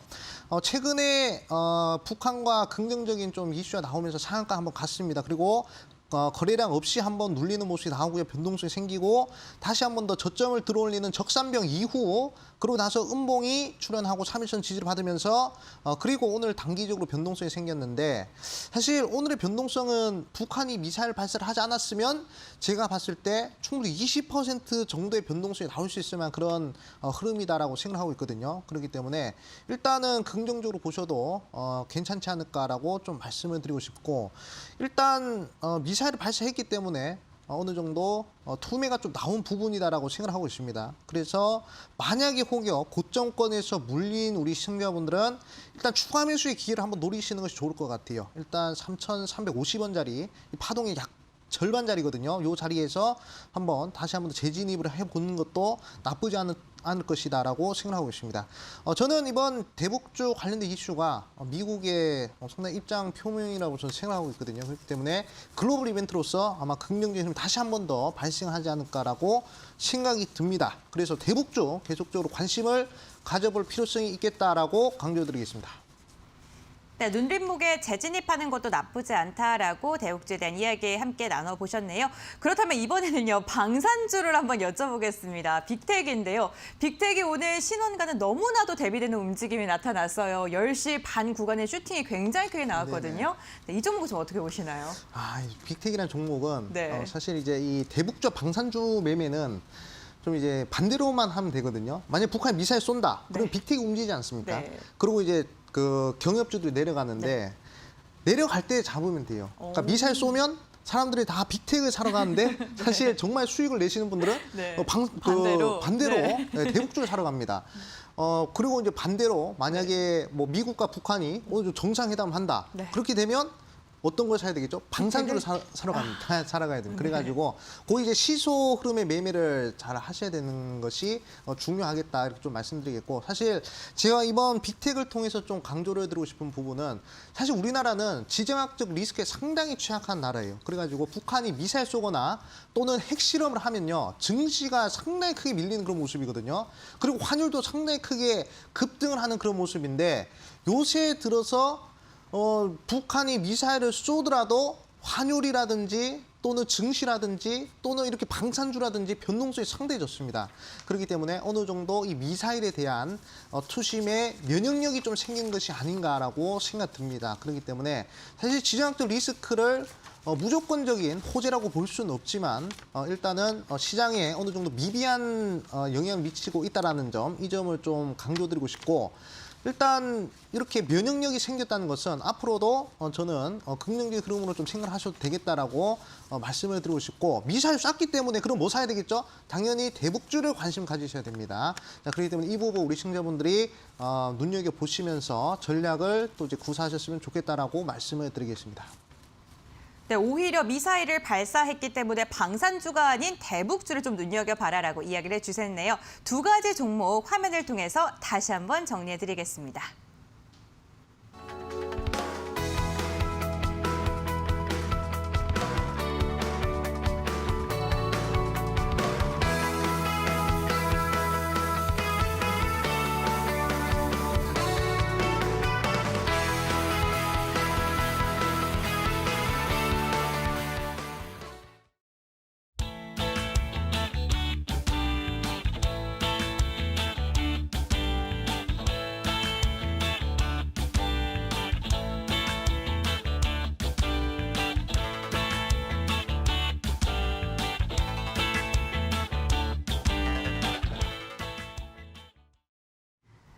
최근에 북한과 긍정적인 좀 이슈가 나오면서 상한가 한번 갔습니다. 그리고 거래량 없이 한번 눌리는 모습이 나오고요. 변동성이 생기고 다시 한번 더 저점을 들어올리는 적산병 이후 그러고 나서 음봉이 출현하고 3일선 지지를 받으면서 그리고 오늘 단기적으로 변동성이 생겼는데 사실 오늘의 변동성은 북한이 미사일 발사를 하지 않았으면 제가 봤을 때 충분히 20% 정도의 변동성이 나올 수 있을 만한 그런 흐름이다라고 생각하고 있거든요. 그렇기 때문에 일단은 긍정적으로 보셔도 괜찮지 않을까라고 좀 말씀을 드리고 싶고 일단 미사일을 발사했기 때문에 어느 정도 투매가 좀 나온 부분이다라고 생각을 하고 있습니다. 그래서 만약에 혹여 고점권에서 물린 우리 시청자분들은 일단 추가 매수의 기회를 한번 노리시는 것이 좋을 것 같아요. 일단 3,350원짜리 파동이 약 절반짜리거든요. 이 자리에서 다시 한번 재진입을 해보는 것도 나쁘지 않을 것이다라고 생각하고 있습니다. 저는 이번 대북주 관련된 이슈가 미국의 상당히 입장 표명이라고 저는 생각하고 있거든요. 그렇기 때문에 글로벌 이벤트로서 아마 긍정적인 흐름이 다시 한 번 더 발생하지 않을까라고 생각이 듭니다. 그래서 대북주 계속적으로 관심을 가져볼 필요성이 있겠다라고 강조드리겠습니다. 네, 눈림목에 재진입하는 것도 나쁘지 않다라고 대북주에 대한 이야기 함께 나눠보셨네요. 그렇다면 이번에는요, 방산주를 한번 여쭤보겠습니다. 빅텍인데요. 빅텍이 오늘 신원가는 너무나도 대비되는 움직임이 나타났어요. 10시 반 구간의 슈팅이 굉장히 크게 나왔거든요. 네, 이 종목은 좀 어떻게 보시나요? 이 빅텍이라는 종목은 네. 사실 이제 이 대북적 방산주 매매는 좀 이제 반대로만 하면 되거든요. 만약 북한이 미사일 쏜다, 그럼 네. 빅텍이 움직이지 않습니까? 네. 그리고 이제 그 경협주들이 내려가는데 내려갈 때 잡으면 돼요. 그러니까 미사일 쏘면 사람들이 다 빅텍을 사러 가는데 사실 정말 수익을 내시는 분들은 네. 반대로 네. 대북주를 사러 갑니다. 그리고 이제 반대로 만약에 뭐 미국과 북한이 오늘 정상회담을 한다. 네. 그렇게 되면 어떤 걸 사야 되겠죠? 방산주를 사러 갑니다. 사러 가야 돼요. 그래가지고 그 이제 시소 흐름의 매매를 잘 하셔야 되는 것이 중요하겠다 이렇게 좀 말씀드리겠고, 사실 제가 이번 빅텍을 통해서 좀 강조를 드리고 싶은 부분은 사실 우리나라는 지정학적 리스크에 상당히 취약한 나라예요. 그래가지고 북한이 미사일 쏘거나 또는 핵실험을 하면요, 증시가 상당히 크게 밀리는 그런 모습이거든요. 그리고 환율도 상당히 크게 급등을 하는 그런 모습인데, 요새 들어서 북한이 미사일을 쏘더라도 환율이라든지 또는 증시라든지 또는 이렇게 방산주라든지 변동성이 상당히 좋습니다. 그렇기 때문에 어느 정도 이 미사일에 대한 투심의 면역력이 좀 생긴 것이 아닌가라고 생각 듭니다. 그렇기 때문에 사실 지정학적 리스크를 무조건적인 호재라고 볼 수는 없지만 일단은 시장에 어느 정도 미비한 영향을 미치고 있다는 점, 이 점을 좀 강조드리고 싶고, 일단 이렇게 면역력이 생겼다는 것은 앞으로도 저는 긍정적인 흐름으로 좀 생각하셔도 되겠다라고 말씀을 드리고 싶고, 미사일 쐈기 때문에 그럼 뭐 사야 되겠죠? 당연히 대북주를 관심 가지셔야 됩니다. 자, 그렇기 때문에 이 부분 우리 시청자분들이 눈여겨보시면서 전략을 또 이제 구사하셨으면 좋겠다라고 말씀을 드리겠습니다. 네, 오히려 미사일을 발사했기 때문에 방산주가 아닌 대북주를 좀 눈여겨봐라라고 이야기를 해주셨네요. 두 가지 종목 화면을 통해서 다시 한번 정리해드리겠습니다.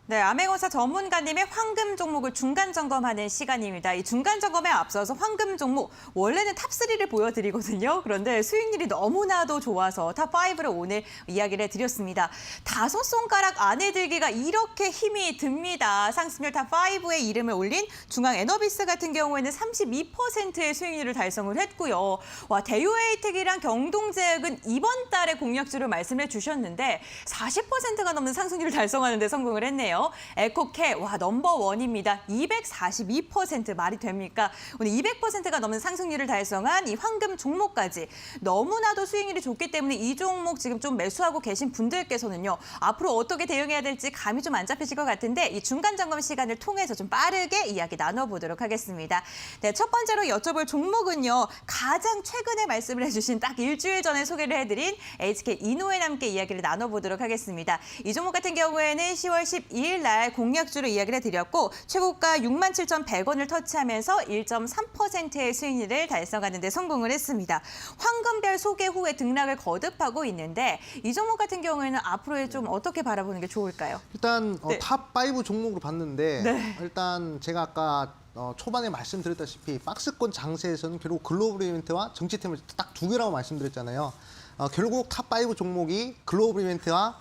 네, 암행어사 전문가님의 황금 종목을 중간 점검하는 시간입니다. 이 중간 점검에 앞서서 황금 종목, 원래는 탑3를 보여드리거든요. 그런데 수익률이 너무나도 좋아서 탑5를 오늘 이야기를 해드렸습니다. 5손가락 안에 들기가 이렇게 힘이 듭니다. 상승률 탑5에 이름을 올린 중앙에너비스 같은 경우에는 32%의 수익률을 달성을 했고요. 와, 대우에이텍이랑 경동제약은 이번 달에 공략주를 말씀해 주셨는데 40%가 넘는 상승률을 달성하는 데 성공을 했네요. 에코케, 와, 넘버원입니다. 242% 말이 됩니까? 오늘 200%가 넘는 상승률을 달성한 이 황금 종목까지 너무나도 수익률이 좋기 때문에 이 종목 지금 좀 매수하고 계신 분들께서는요, 앞으로 어떻게 대응해야 될지 감이 좀 안 잡히실 것 같은데 이 중간 점검 시간을 통해서 좀 빠르게 이야기 나눠보도록 하겠습니다. 네, 첫 번째로 여쭤볼 종목은요, 가장 최근에 말씀을 해주신 딱 일주일 전에 소개를 해드린 HK 이노와 함께 이야기를 나눠보도록 하겠습니다. 이 종목 같은 경우에는 10월 12일 날 공략주로 이야기를 해드렸고 최고가 67,100원을 터치하면서 1.3%의 수익률을 달성하는 데 성공을 했습니다. 황금별 소개 후에 등락을 거듭하고 있는데 이 종목 같은 경우에는 앞으로 좀 어떻게 바라보는 게 좋을까요? 일단 네. 탑5 종목으로 봤는데 네. 일단 제가 아까 초반에 말씀드렸다시피 박스권 장세에서는 결국 글로벌 이벤트와 정치템을 딱 두 개라고 말씀드렸잖아요. 결국 탑5 종목이 글로벌 이벤트와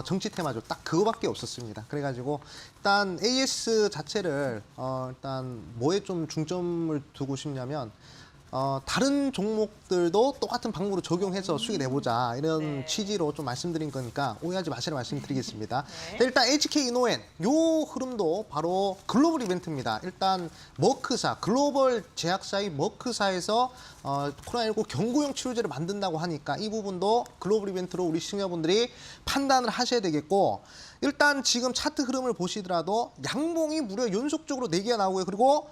정치 테마죠. 딱 그거밖에 없었습니다. 그래가지고 일단 AS 자체를 일단 뭐에 좀 중점을 두고 싶냐면 다른 종목들도 똑같은 방법으로 적용해서 수익 내보자 이런 네. 취지로 좀 말씀드린 거니까 오해하지 마시라 말씀드리겠습니다. 네. 일단 HK 이노엔 요 흐름도 바로 글로벌 이벤트입니다. 일단 머크사 글로벌 제약사의 머크사에서 코로나19 경구용 치료제를 만든다고 하니까 이 부분도 글로벌 이벤트로 우리 시청자분들이 판단을 하셔야 되겠고, 일단 지금 차트 흐름을 보시더라도 양봉이 무려 연속적으로 4개가 나오고요. 그리고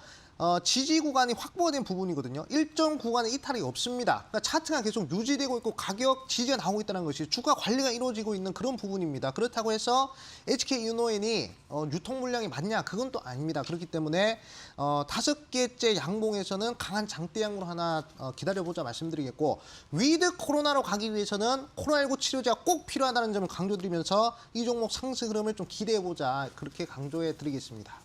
지지 구간이 확보가 된 부분이거든요. 일정 구간에 이탈이 없습니다. 그러니까 차트가 계속 유지되고 있고 가격 지지가 나오고 있다는 것이 주가 관리가 이루어지고 있는 그런 부분입니다. 그렇다고 해서 SK 이노엔이 유통 물량이 많냐? 그건 또 아닙니다. 그렇기 때문에 5개째 양봉에서는 강한 장대양으로 하나 기다려보자 말씀드리겠고, 위드 코로나로 가기 위해서는 코로나19 치료제가 꼭 필요하다는 점을 강조드리면서 이 종목 상승 흐름을 좀 기대해보자, 그렇게 강조해 드리겠습니다.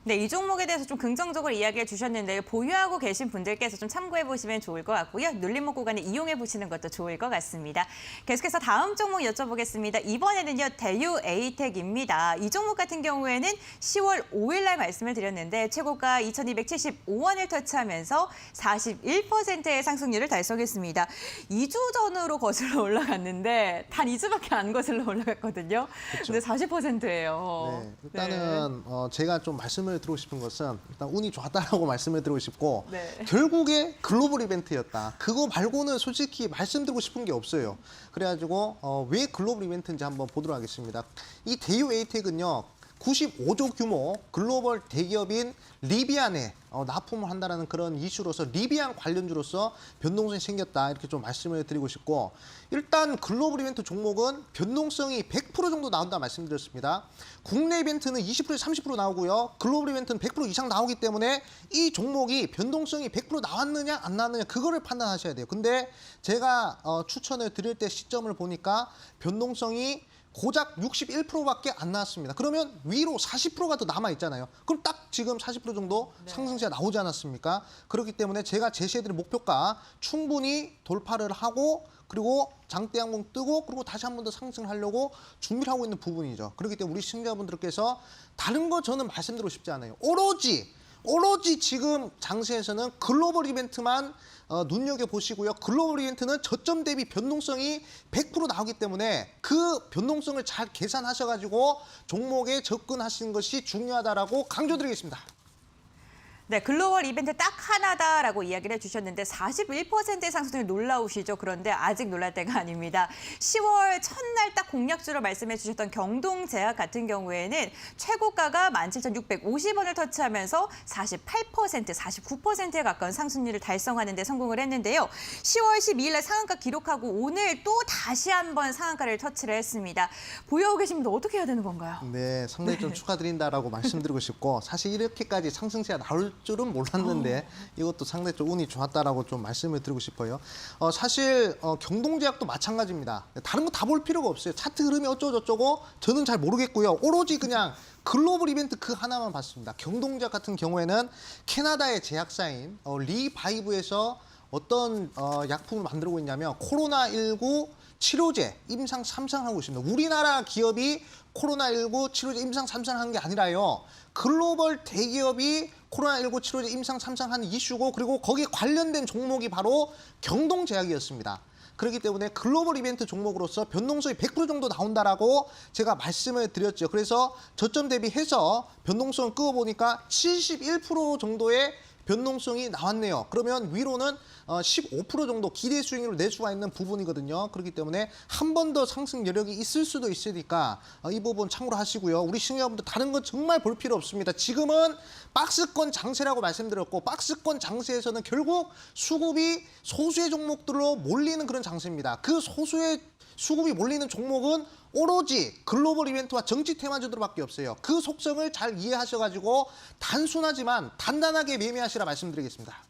네, 이 종목에 대해서 좀 긍정적으로 이야기해 주셨는데요. 보유하고 계신 분들께서 좀 참고해 보시면 좋을 것 같고요. 눌림목 구간에 이용해 보시는 것도 좋을 것 같습니다. 계속해서 다음 종목 여쭤보겠습니다. 이번에는요, 대유 에이텍입니다. 이 종목 같은 경우에는 10월 5일 날 말씀을 드렸는데 최고가 2,275원을 터치하면서 41%의 상승률을 달성했습니다. 2주 전으로 거슬러 올라갔는데 단 2주밖에 안 거슬러 올라갔거든요. 그렇죠. 근데 40%예요. 네, 일단은 제가 좀 말씀을 드리고 싶은 것은 일단 운이 좋았다라고 말씀을 드리고 싶고, 네. 결국에 글로벌 이벤트였다. 그거 말고는 솔직히 말씀드리고 싶은 게 없어요. 그래가지고 왜 글로벌 이벤트인지 한번 보도록 하겠습니다. 이 대유 에이텍은요, 95조 규모 글로벌 대기업인 리비안에 납품을 한다는 그런 이슈로서 리비안 관련주로서 변동성이 생겼다, 이렇게 좀 말씀을 드리고 싶고, 일단 글로벌 이벤트 종목은 변동성이 100% 정도 나온다 말씀드렸습니다. 국내 이벤트는 20%에서 30% 나오고요. 글로벌 이벤트는 100% 이상 나오기 때문에 이 종목이 변동성이 100% 나왔느냐 안 나왔느냐 그거를 판단하셔야 돼요. 근데 제가 추천을 드릴 때 시점을 보니까 변동성이 고작 61%밖에 안 나왔습니다. 그러면 위로 40%가 더 남아 있잖아요. 그럼 딱 지금 40% 정도 상승세가 나오지 않았습니까? 그렇기 때문에 제가 제시해드린 목표가 충분히 돌파를 하고, 그리고 장대 양봉 뜨고, 그리고 다시 한 번 더 상승을 하려고 준비를 하고 있는 부분이죠. 그렇기 때문에 우리 시청자분들께서 다른 거 저는 말씀드리고 싶지 않아요. 오로지 지금 장세에서는 글로벌 이벤트만 눈여겨보시고요. 글로벌 이벤트는 저점 대비 변동성이 100% 나오기 때문에 그 변동성을 잘 계산하셔가지고 종목에 접근하시는 것이 중요하다라고 강조드리겠습니다. 네, 글로벌 이벤트 딱 하나다라고 이야기를 해주셨는데 41%의 상승률 놀라우시죠? 그런데 아직 놀랄 때가 아닙니다. 10월 첫날 딱 공략주로 말씀해 주셨던 경동제약 같은 경우에는 최고가가 17,650원을 터치하면서 48%, 49%에 가까운 상승률을 달성하는 데 성공을 했는데요. 10월 12일 날 상한가 기록하고 오늘 또 다시 한번 상한가를 터치를 했습니다. 보유하고 계신 분들 어떻게 해야 되는 건가요? 네, 상당히 좀 축하드린다라고 말씀드리고 싶고, 사실 이렇게까지 상승세가 나올 줄은 몰랐는데 이것도 상당히 좀 운이 좋았다라고 좀 말씀을 드리고 싶어요. 사실 경동제약도 마찬가지입니다. 다른 거 다 볼 필요가 없어요. 차트 흐름이 어쩌고저쩌고 저는 잘 모르겠고요. 오로지 그냥 글로벌 이벤트 그 하나만 봤습니다. 경동제약 같은 경우에는 캐나다의 제약사인 리바이브에서 어떤 약품을 만들고 있냐면 코로나19 치료제 임상 3상을 하고 있습니다. 우리나라 기업이 코로나19 치료제 임상 3상을 한 게 아니라요, 글로벌 대기업이 코로나19 치료제 임상 3상 한 이슈고, 그리고 거기에 관련된 종목이 바로 경동제약이었습니다. 그렇기 때문에 글로벌 이벤트 종목으로서 변동성이 100% 정도 나온다라고 제가 말씀을 드렸죠. 그래서 저점 대비해서 변동성을 끄어보니까 71% 정도의 변동성이 나왔네요. 그러면 위로는 15% 정도 기대 수익률을 낼 수가 있는 부분이거든요. 그렇기 때문에 한 번 더 상승 여력이 있을 수도 있으니까 이 부분 참고로 하시고요. 우리 시청자분들 다른 건 정말 볼 필요 없습니다. 지금은 박스권 장세라고 말씀드렸고, 박스권 장세에서는 결국 수급이 소수의 종목들로 몰리는 그런 장세입니다. 그 소수의 수급이 몰리는 종목은 오로지 글로벌 이벤트와 정치 테마주들밖에 없어요. 그 속성을 잘 이해하셔가지고 단순하지만 단단하게 매매하시라 말씀드리겠습니다.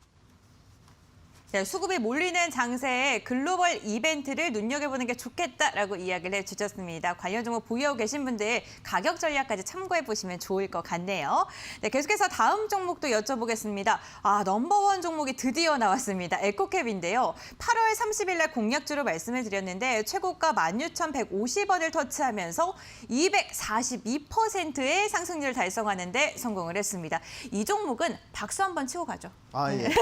네, 수급이 몰리는 장세에 글로벌 이벤트를 눈여겨보는 게 좋겠다라고 이야기를 해주셨습니다. 관련 종목 보유하고 계신 분들 가격 전략까지 참고해보시면 좋을 것 같네요. 네, 계속해서 다음 종목도 여쭤보겠습니다. 넘버원 종목이 드디어 나왔습니다. 에코캡인데요. 8월 30일 날 공략주로 말씀을 드렸는데 최고가 16,150원을 터치하면서 242%의 상승률을 달성하는 데 성공을 했습니다. 이 종목은 박수 한번 치고 가죠. 예.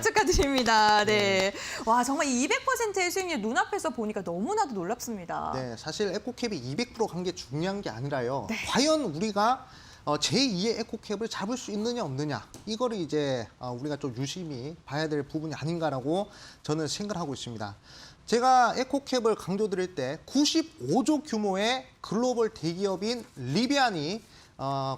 축하드립니다. 네. 와, 정말 200%의 수익률 눈앞에서 보니까 너무나도 놀랍습니다. 네, 사실 에코캡이 200% 간 게 중요한 게 아니라요. 네. 과연 우리가 제2의 에코캡을 잡을 수 있느냐 없느냐, 이거를 이제 우리가 좀 유심히 봐야 될 부분이 아닌가라고 저는 생각하고 있습니다. 제가 에코캡을 강조드릴 때 95조 규모의 글로벌 대기업인 리비안이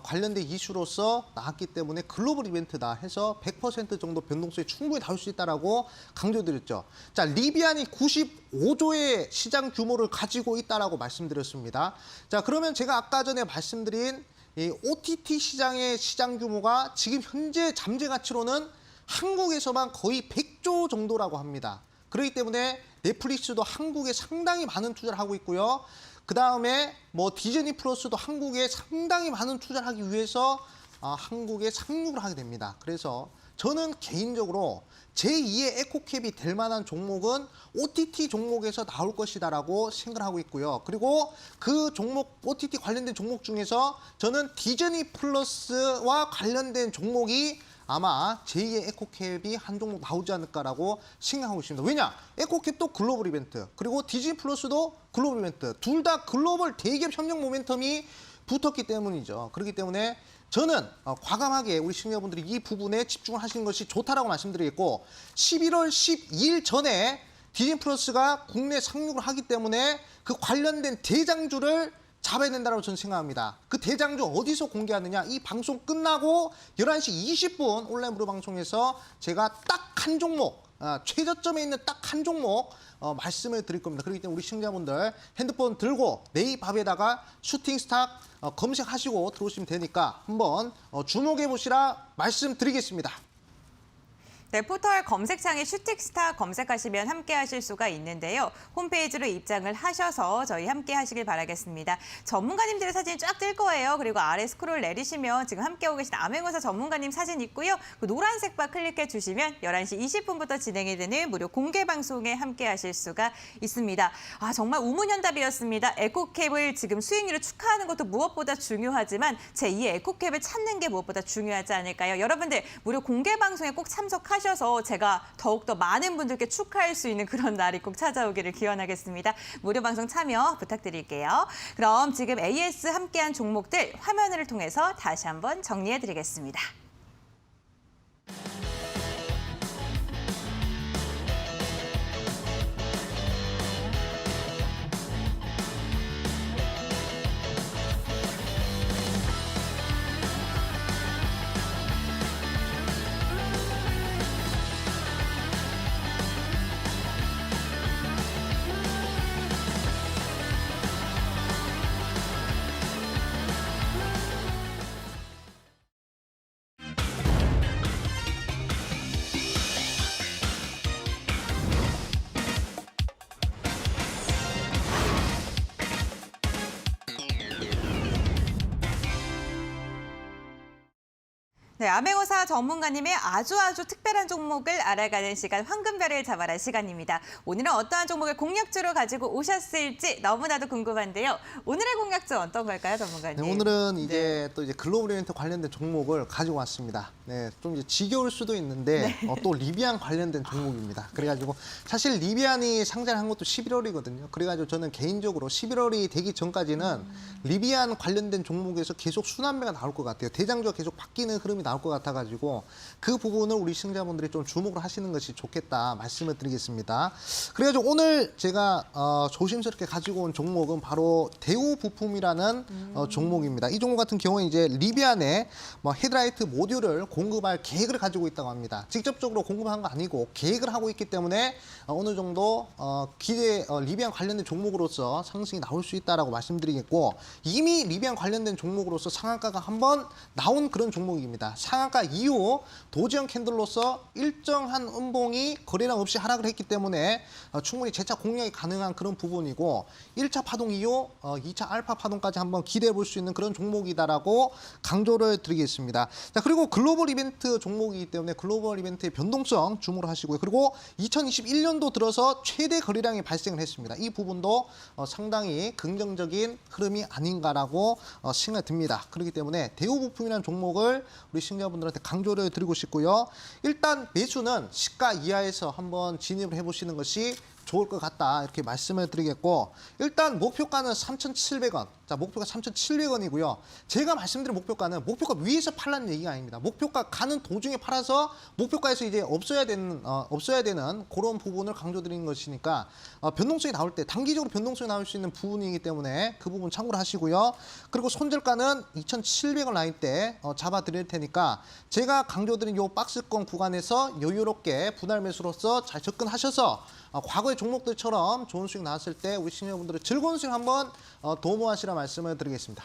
관련된 이슈로서 나왔기 때문에 글로벌 이벤트다 해서 100% 정도 변동성이 충분히 다룰 수 있다라고 강조드렸죠. 자, 리비안이 95조의 시장 규모를 가지고 있다라고 말씀드렸습니다. 자, 그러면 제가 아까 전에 말씀드린 이 OTT 시장의 시장 규모가 지금 현재 잠재 가치로는 한국에서만 거의 100조 정도라고 합니다. 그렇기 때문에 넷플릭스도 한국에 상당히 많은 투자를 하고 있고요. 그 다음에 뭐 디즈니 플러스도 한국에 상당히 많은 투자를 하기 위해서 한국에 상륙을 하게 됩니다. 그래서 저는 개인적으로 제2의 에코캡이 될 만한 종목은 OTT 종목에서 나올 것이다라고 생각을 하고 있고요. 그리고 그 종목, OTT 관련된 종목 중에서 저는 디즈니 플러스와 관련된 종목이 아마 제2의 에코캡이 한 종목 나오지 않을까라고 생각하고 있습니다. 왜냐? 에코캡도 글로벌 이벤트, 그리고 디즈니 플러스도 글로벌 이벤트, 둘 다 글로벌 대기업 협력 모멘텀이 붙었기 때문이죠. 그렇기 때문에 저는 과감하게 우리 시청자분들이 이 부분에 집중을 하시는 것이 좋다라고 말씀드리겠고, 11월 12일 전에 디즈니 플러스가 국내 상륙을 하기 때문에 그 관련된 대장주를 잡아야 된다고 저는 생각합니다. 그 대장주 어디서 공개하느냐? 이 방송 끝나고 11시 20분 온라인 무료 방송에서 제가 딱 한 종목, 최저점에 있는 딱 한 종목 말씀을 드릴 겁니다. 그렇기 때문에 우리 시청자분들 핸드폰 들고 네이버에다가 슈팅스타 검색하시고 들어오시면 되니까 한번 주목해 보시라 말씀드리겠습니다. 네, 포털 검색창에 슈팅스타 검색하시면 함께 하실 수가 있는데요. 홈페이지로 입장을 하셔서 저희 함께 하시길 바라겠습니다. 전문가님들의 사진이 쫙 뜰 거예요. 그리고 아래 스크롤 내리시면 지금 함께하고 계신 암행어사 전문가님 사진 있고요. 그 노란색 바 클릭해 주시면 11시 20분부터 진행이 되는 무료 공개 방송에 함께 하실 수가 있습니다. 정말 우문현답이었습니다. 에코캡을 지금 수익률을 축하하는 것도 무엇보다 중요하지만 제2의 에코캡을 찾는 게 무엇보다 중요하지 않을까요? 여러분들 무료 공개 방송에 꼭 참석하셔서 제가 더욱더 많은 분들께 축하할 수 있는 그런 날이 꼭 찾아오기를 기원하겠습니다. 무료 방송 참여 부탁드릴게요. 그럼 지금 AS 함께한 종목들 화면을 통해서 다시 한번 정리해드리겠습니다. 네, 암행어사 전문가님의 아주 특별한 종목을 알아가는 시간, 황금별을 잡아라 시간입니다. 오늘은 어떠한 종목을 공략주로 가지고 오셨을지 너무나도 궁금한데요. 오늘의 공략주 어떤 걸까요, 전문가님? 네, 오늘은 이제 또 글로벌 이벤트 관련된 종목을 가지고 왔습니다. 네, 좀 이제 지겨울 수도 있는데 또 리비안 관련된 종목입니다. 그래가지고 사실 리비안이 상장을 한 것도 11월이거든요. 그래가지고 저는 개인적으로 11월이 되기 전까지는 리비안 관련된 종목에서 계속 순환매가 나올 것 같아요. 대장주가 계속 바뀌는 흐름이 나올 것 같아가지고 그 부분을 우리 시청자분들이 좀 주목을 하시는 것이 좋겠다 말씀을 드리겠습니다. 그래가지고 오늘 제가 조심스럽게 가지고 온 종목은 바로 대우부품이라는 종목입니다. 이 종목 같은 경우에 이제 리비안에 헤드라이트 모듈을 공급할 계획을 가지고 있다고 합니다. 직접적으로 공급한 거 아니고 계획을 하고 있기 때문에 어느 정도 리비안 관련된 종목으로서 상승이 나올 수 있다라고 말씀드리겠고, 이미 리비안 관련된 종목으로서 상한가가 한번 나온 그런 종목입니다. 상한가 이후 도지형 캔들로서 일정한 음봉이 거래량 없이 하락을 했기 때문에 충분히 재차 공략이 가능한 그런 부분이고, 1차 파동 이후 2차 알파 파동까지 한번 기대해 볼 수 있는 그런 종목이다라고 강조를 드리겠습니다. 자, 그리고 글로벌 이벤트 종목이기 때문에 글로벌 이벤트의 변동성 주목을 하시고요. 그리고 2021년도 들어서 최대 거래량이 발생을 했습니다. 이 부분도 상당히 긍정적인 흐름이 아닌가라고 생각이 듭니다. 그렇기 때문에 대우부품이라는 종목을 우리 시청자분들한테 강조를 드리고 싶고요. 일단 매수는 시가 이하에서 한번 진입을 해보시는 것이 좋을 것 같다 이렇게 말씀을 드리겠고 일단 목표가는 3,700원. 자, 목표가 3,700원이고요. 제가 말씀드린 목표가는 목표가 위에서 팔라는 얘기가 아닙니다. 목표가 가는 도중에 팔아서 목표가에서 이제 없어야 되는 그런 부분을 강조드리는 것이니까 변동성이 나올 때 단기적으로 변동성이 나올 수 있는 부분이기 때문에 그 부분 참고를 하시고요. 그리고 손절가는 2,700원 라인대 잡아 드릴 테니까 제가 강조드린 요 박스권 구간에서 여유롭게 분할 매수로서 잘 접근하셔서 과거의 종목들처럼 좋은 수익 나왔을 때 우리 시청자분들의 즐거운 수익 한번 도모하시라 말씀을 드리겠습니다.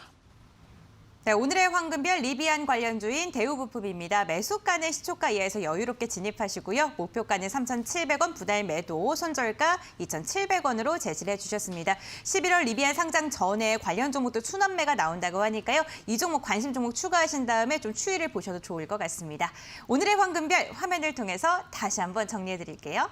네, 오늘의 황금별 리비안 관련주인 대우부품입니다. 매수가는 시초가 이하에서 여유롭게 진입하시고요. 목표가는 3,700원 분할 매도, 손절가 2,700원으로 제시를 해주셨습니다. 11월 리비안 상장 전에 관련 종목도 순환매가 나온다고 하니까요. 이 종목 관심 종목 추가하신 다음에 좀 추이를 보셔도 좋을 것 같습니다. 오늘의 황금별 화면을 통해서 다시 한번 정리해드릴게요.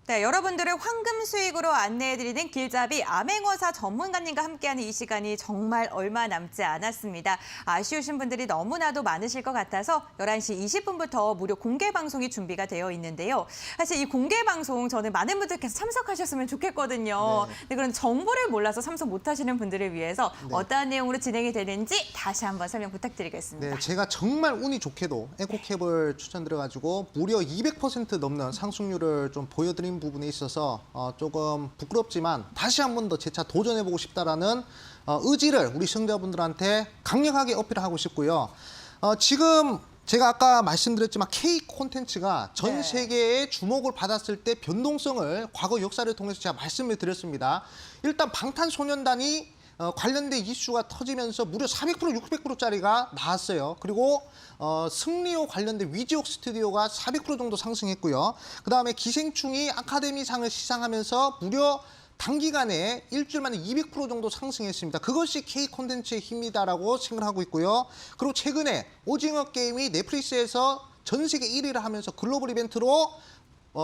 네, 여러분들을 황금 수익으로 안내해드리는 길잡이 암행어사 전문가님과 함께하는 이 시간이 정말 얼마 남지 않았습니다. 아쉬우신 분들이 너무나도 많으실 것 같아서 11시 20분부터 무료 공개 방송이 준비가 되어 있는데요. 사실 이 공개 방송 저는 많은 분들께서 참석하셨으면 좋겠거든요. 네, 그런 정보를 몰라서 참석 못하시는 분들을 위해서 어떠한 내용으로 진행이 되는지 다시 한번 설명 부탁드리겠습니다. 네, 제가 정말 운이 좋게도 에코캡을 추천드려가지고 무려 200% 넘는 상승률을 좀 보여드린 부분에 있어서 조금 부끄럽지만 다시 한 번 더 재차 도전해보고 싶다라는 의지를 우리 시청자분들한테 강력하게 어필하고 싶고요. 지금 제가 아까 말씀드렸지만 K 콘텐츠가 전 세계의 주목을 받았을 때 변동성을 과거 역사를 통해서 제가 말씀을 드렸습니다. 일단 방탄소년단이 관련된 이슈가 터지면서 무려 400%, 600%짜리가 나왔어요. 그리고 승리호 관련된 위지옥 스튜디오가 400% 정도 상승했고요. 그다음에 기생충이 아카데미상을 시상하면서 무려 단기간에 일주일 만에 200% 정도 상승했습니다. 그것이 K 콘텐츠의 힘이다라고 생각하고 있고요. 그리고 최근에 오징어 게임이 넷플릭스에서 전 세계 1위를 하면서 글로벌 이벤트로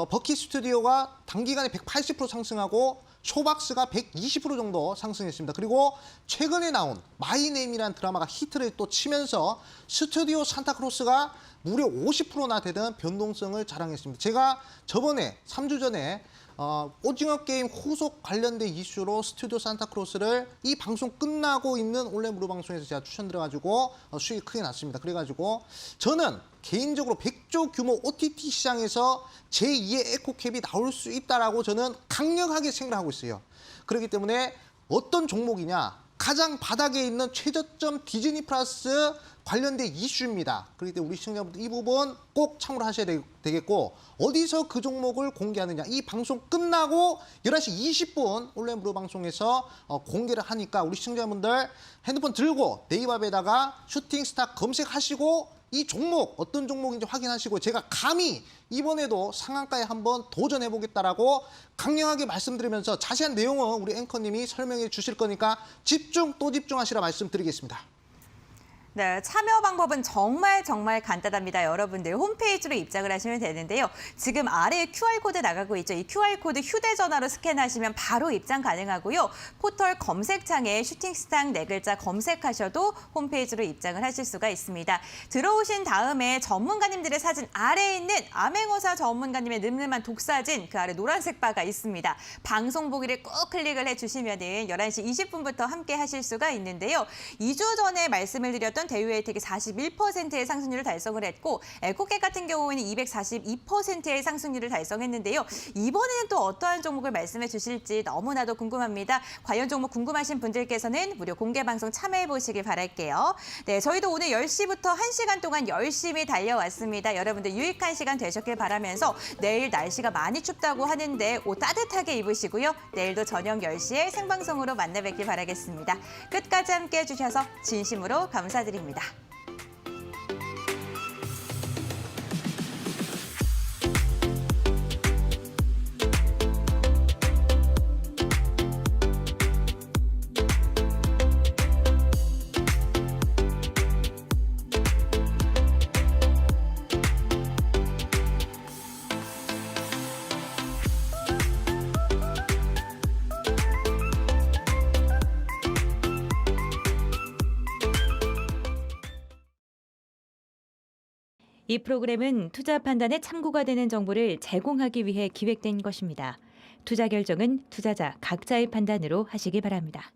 버키 스튜디오가 단기간에 180% 상승하고 쇼박스가 120% 정도 상승했습니다. 그리고 최근에 나온 마이네임이라는 드라마가 히트를 또 치면서 스튜디오 산타크로스가 무려 50%나 되는 변동성을 자랑했습니다. 제가 저번에 3주 전에 오징어 게임 후속 관련된 이슈로 스튜디오 산타크로스를 이 방송 끝나고 있는 온라인 무료 방송에서 제가 추천드려가지고 수익이 크게 났습니다. 그래가지고 저는 개인적으로 100조 규모 OTT 시장에서 제2의 에코캡이 나올 수 있다라고 저는 강력하게 생각하고 있어요. 그렇기 때문에 어떤 종목이냐, 가장 바닥에 있는 최저점 디즈니 플러스 관련된 이슈입니다. 그렇기 때문에 우리 시청자분들 이 부분 꼭 참고를 하셔야 되겠고, 어디서 그 종목을 공개하느냐, 이 방송 끝나고 11시 20분 온라인 무료 방송에서 공개를 하니까 우리 시청자분들 핸드폰 들고 네이버에다가 슈팅스타 검색하시고 이 종목 어떤 종목인지 확인하시고, 제가 감히 이번에도 상한가에 한번 도전해보겠다라고 강력하게 말씀드리면서 자세한 내용은 우리 앵커님이 설명해 주실 거니까 집중 또 집중하시라 말씀드리겠습니다. 네, 참여 방법은 정말 간단합니다. 여러분들 홈페이지로 입장을 하시면 되는데요. 지금 아래에 QR코드 나가고 있죠. 이 QR코드 휴대전화로 스캔하시면 바로 입장 가능하고요. 포털 검색창에 슈팅스타 네 글자 검색하셔도 홈페이지로 입장을 하실 수가 있습니다. 들어오신 다음에 전문가님들의 사진 아래에 있는 암행어사 전문가님의 늠름한 독사진 그 아래 노란색 바가 있습니다. 방송 보기를 꼭 클릭을 해주시면 11시 20분부터 함께 하실 수가 있는데요. 2주 전에 말씀을 드렸던 대우에이텍이 41%의 상승률을 달성을 했고 에코캡 같은 경우에는 242%의 상승률을 달성했는데요. 이번에는 또 어떠한 종목을 말씀해 주실지 너무나도 궁금합니다. 관련 종목 궁금하신 분들께서는 무료 공개 방송 참여해 보시길 바랄게요. 네, 저희도 오늘 10시부터 1시간 동안 열심히 달려왔습니다. 여러분들 유익한 시간 되셨길 바라면서 내일 날씨가 많이 춥다고 하는데 옷 따뜻하게 입으시고요. 내일도 저녁 10시에 생방송으로 만나 뵙길 바라겠습니다. 끝까지 함께해 주셔서 진심으로 감사드립니다. 이 프로그램은 투자 판단에 참고가 되는 정보를 제공하기 위해 기획된 것입니다. 투자 결정은 투자자 각자의 판단으로 하시기 바랍니다.